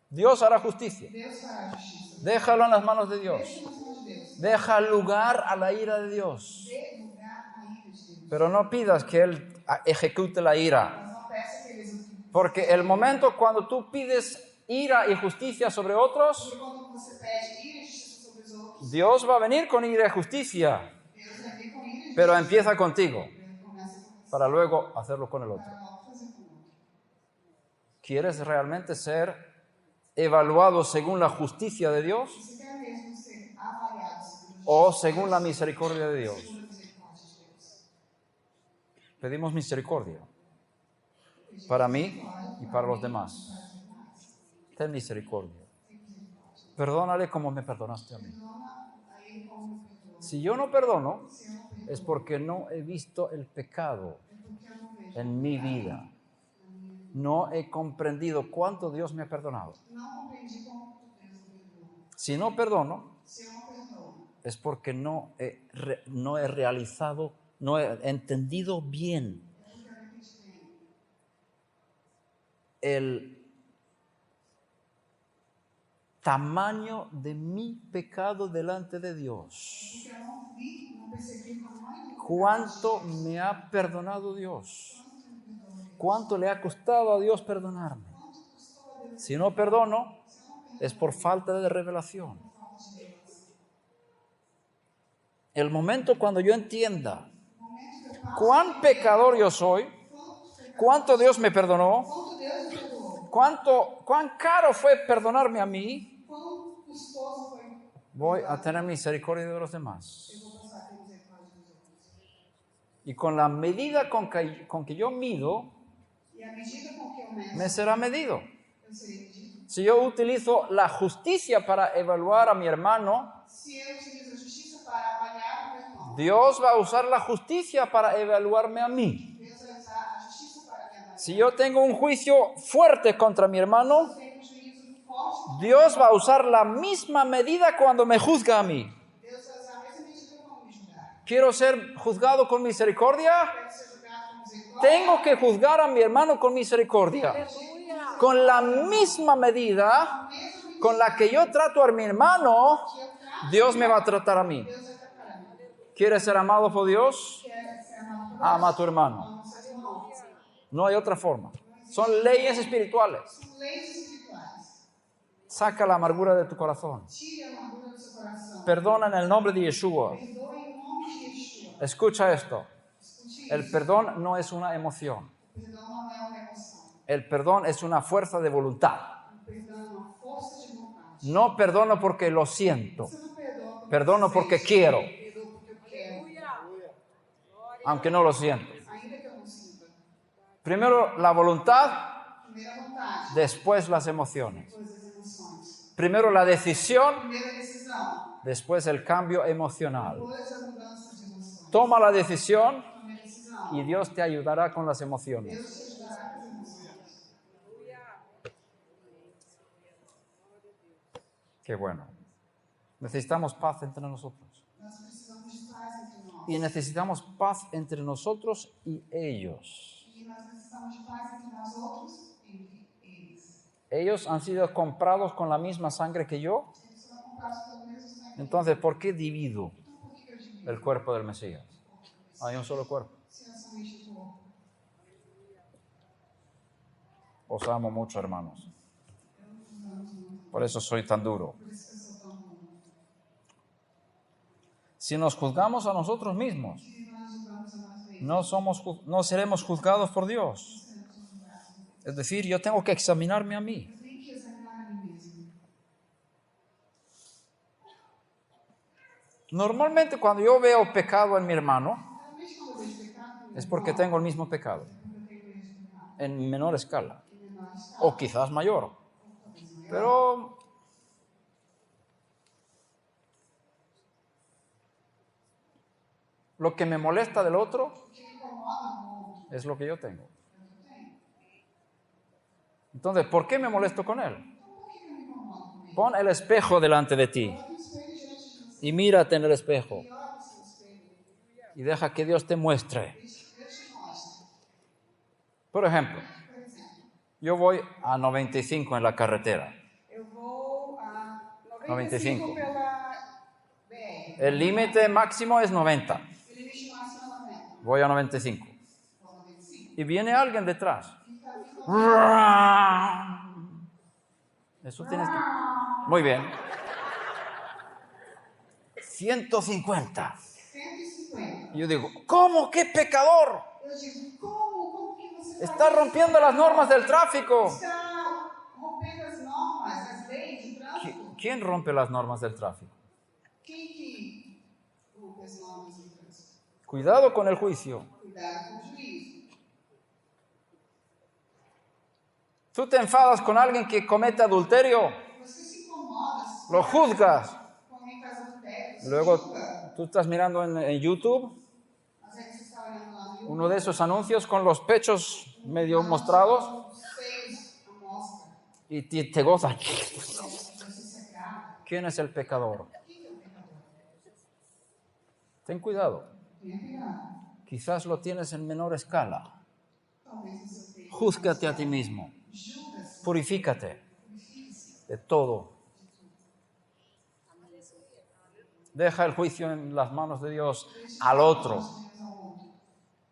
Dios hará justicia. Deus fará justiça. Déjalo en las manos de Dios. Deixa nas mãos de Deus. Deja lugar a la ira de Dios. Dê lugar à ira de Deus. Pero no pidas que Él ejecute la ira. Mas não peça que ele execute. Porque el momento cuando tú pides ira y justicia sobre otros, Porque quando você pede ira e justiça sobre os outros, Dios va a venir con ira y justicia, Deus vai vir com ira e pero justiça. empieza contigo Ele começa com você, para luego hacerlo con el otro. para logo fazer com o outro. ¿Quieres realmente ser evaluado según la justicia de Dios Você quer mesmo ser avaliado segundo o según la misericordia de Dios? a misericórdia de Deus? Pedimos misericordia para mí y para los demás. Ten misericordia. Perdónale como me perdonaste a mí. Perdona a ele como me perdoa. Si yo no perdono, Se eu não perdoo, es porque no he visto el pecado é porque eu não vejo. en mi vida. No he comprendido cuánto Dios me ha perdonado. Não compreendi como Deus me perdoa. Si no perdono, Se eu não perdoo, es porque no he realizado, no he entendido bien é porque eu não entendi bem el tamaño de mi pecado delante de Dios. porque eu não vi, não percebi o tamanho do ¿Cuánto me ha perdonado Dios? ¿Cuánto le ha costado a Dios perdonarme? Si no perdono, es por falta de revelación. El momento cuando yo entienda cuán pecador yo soy, cuánto Dios me perdonó, quanto Deus me perdoou, cuán caro fue perdonarme a mí, quão custoso foi, voy a tener misericordia de los demás. eu vou passar a ter misericórdia dos outros. Y con la medida con que yo mido, E a medida com que eu meço, me será medido. eu serei medido. Si yo utilizo la justicia para evaluar a mi hermano, Se eu utilizo a justiça para avaliar o meu irmão, Dios va a usar la justicia para evaluarme a mí. Deus vai usar a justiça para me avaliar. Si yo tengo un juicio fuerte contra mi hermano, Se eu tenho um juízo forte, Dios va a usar la misma medida cuando me juzga a mí. Deus vai usar a mesma medida para me julgar. ¿Quiero ser juzgado con misericordia? Quero ser julgado com misericórdia. Tengo que juzgar a mi hermano con misericordia. Con la misma medida con la que yo trato a mi hermano, Dios me va a tratar a mí. Deus vai tratar a mim. ¿Quieres ser amado por Dios? Quer ser amado por Deus? Ama a tu hermano. Ama o seu irmão. No hay otra forma. Son leyes espirituales. São leis espirituais. Saca la amargura de tu corazón. Tire a amargura do seu coração. Perdona en el nombre de Yeshua. Perdoe em nome de Yeshua. Escucha esto. Escute El isso. perdón no es una emoción. O perdão não é uma emoção. El perdón es una fuerza de voluntad. O perdão é uma força de vontade. No perdono porque lo siento. Você não perdoa porque Perdono você porque sente. quiero, Perdoa porque eu quero. aunque no lo siento. Ainda que eu não sinta. Primero la voluntad, Primeira vontade. después las emociones. Depois as emoções. Primero la decisión, Primeira decisão. después el cambio emocional. Depois a mudança de emoções. Toma la decisión Tome a decisão. y Dios te ayudará con las emociones. Deus te ajudará com as emoções. Qué bueno. Necesitamos paz entre nosotros. Nós precisamos de paz entre nós. Y necesitamos paz entre nosotros y ellos. E nós precisamos de paz entre nós outros e entre eles. Ellos han sido comprados con la misma sangre que yo. Eles foram comprados pelo mesmo sangue. Entonces, ¿por qué divido Então, por que eu divido? el cuerpo del Mesías? Hay un solo cuerpo. Se é somente o corpo. Os amo mucho, hermanos. Por eso soy tan duro. Por isso que eu sou tão ruim. Si nos juzgamos a nosotros mismos, Se nós julgamos a nós mesmos, no seremos juzgados por Dios. seremos julgados. Es decir, yo tengo que examinarme a mí. Eu tenho que examinar a mim mesmo. Normalmente cuando yo veo pecado en mi hermano, Realmente, quando eu vejo pecado, no meu es porque irmão, tengo el mismo pecado, eu tenho o mesmo pecado. en menor escala, Em menor escala, o quizás mayor. ou talvez maior. Pero lo que me molesta del otro O que me incomoda no outro, es lo que yo tengo. é o que eu tenho. Entonces, ¿por qué me molesto con él? Então, por que eu me incomodo com ele? Pon el espejo delante de ti Coloque um espelho diante de você y mírate en el espejo e olha no seu espelho. y deja que Dios te muestre. Deus te mostra. Por ejemplo, Por exemplo, yo voy a 95 en la carretera. eu vou a 95 pela BR. El límite máximo es 90. O limite máximo é 90. Voy a 95. Ou 95. y viene alguien detrás. Eso tienes que... Muy bien. 150. 150. Y yo digo, ¿cómo? ¿Qué pecador? Eu digo, como que você Está rompiendo las normas del tráfico. está rompendo as normas, as leis de trânsito? ¿Quién rompe las normas del tráfico? Quem que rompe as normas do trânsito? Cuidado con el juicio. Cuidado com o juízo. Tú te enfadas con alguien que comete adulterio, Você se incomoda, lo juzgas. com alguém que faz adultério, você Luego julga. tú estás mirando en YouTube Às vezes você está olhando lá no YouTube, uno de esos anuncios con los pechos medio mostrados os seios à mostra, y te gozas. você se agrada. ¿Quién es el pecador? Quem que é o pecador? Ten cuidado. Tenha cuidado. Quizás lo tienes en menor escala. Talvez você tenha. Júzgate a ti mismo. Julga-se, Purifícate purifique-se. de todo. Deja el juicio en las manos de Dios al otro,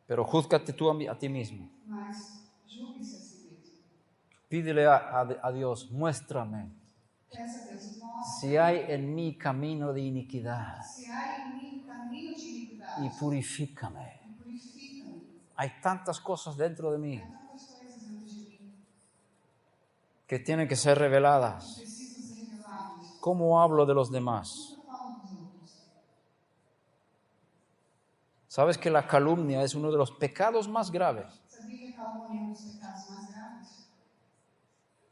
pero júzgate tú a ti mismo. Mas julgue-se a si mesmo. Pídele a Dios, muéstrame Peça a Deus, mostre si hay en mí camino de iniquidad se há em mim caminho de iniquidade y purifícame. e purifica-me. Hay tantas cosas dentro de mí Há tantas coisas dentro de mim que tienen que ser reveladas. que precisam ser reveladas. ¿Cómo hablo de los demás? Nunca falo dos outros. ¿Sabes que la calumnia es uno de los pecados más graves? Sabia que a calúnia é um dos pecados mais graves?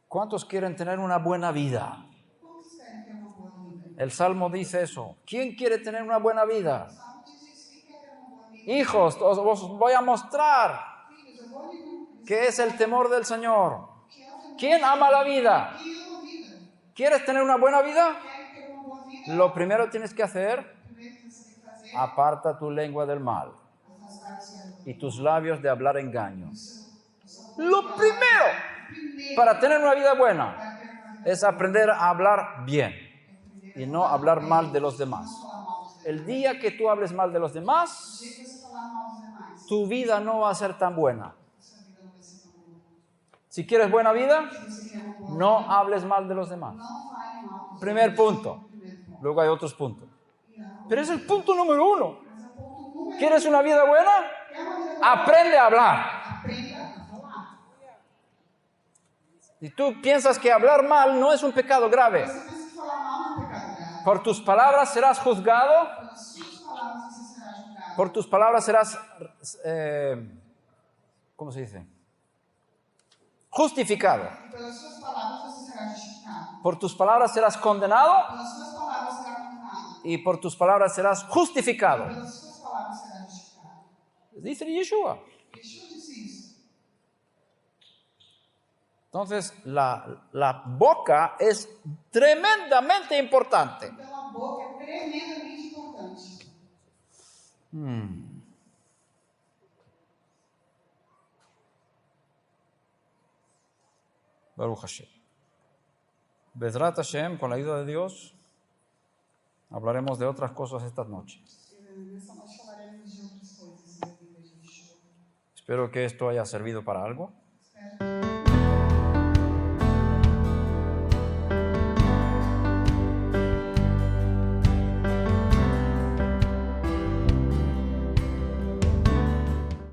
¿Cuántos quieren tener una buena vida? Quantos querem ter uma boa vida? El Salmo dice eso. ¿Quién quiere tener una buena vida? O Salmo diz isso. Quem quer ter uma boa vida? Hijos, os voy a mostrar Filhos, eu vou lhe qué es el temor del Señor. que é o temor. ¿Quién ama la vida? Quem ama a vida? ¿Quieres tener una buena vida? Quer ter uma boa vida? Lo primero tienes que hacer, Primeiro que você tem que fazer aparta tu lengua del mal afastar o seu y tus labios de hablar engaño. seu Lo primero primeiro para tener una vida buena para ter uma vida es aprender a hablar bien y no hablar mal de los demás. falar mal dos demais. El día que tú hables mal de los demás, O jeito que você falar mal dos demais, tu vida no va a ser tan buena. sua vida não vai ser tão boa. Si quieres buena vida, Se você quer uma boa no hables mal de los demás. não fale mal dos Primer punto. primeiro ponto. Luego hay otros puntos. E a- Pero es el punto número uno. Mas é o ponto número ¿Quieres una vida buena? quer uma vida boa? Aprende a hablar. Aprenda a falar. Si tú piensas que hablar mal no es un pecado grave, Você pensa que falar mal não é um pecado grave. por tus palabras serás juzgado, Pelas suas palavras você será julgado. por tus palabras serás, ¿cómo se dice? Justificado. E pelas suas palavras você será justificado. Por tus palabras serás condenado Pelas suas palavras será condenado. y por tus palabras serás justificado. Pelas suas palavras será justificado. Dice Yeshua. Yeshua disse isso. Entonces, la boca es tremendamente importante. Então a boca é tremendamente importante. Baruch Hashem. Bezrat Hashem, con la ayuda de Dios, hablaremos de otras cosas esta noche. Nessa noite falaremos de outras coisas da vida de Yeshua. Espero que esto haya servido para algo.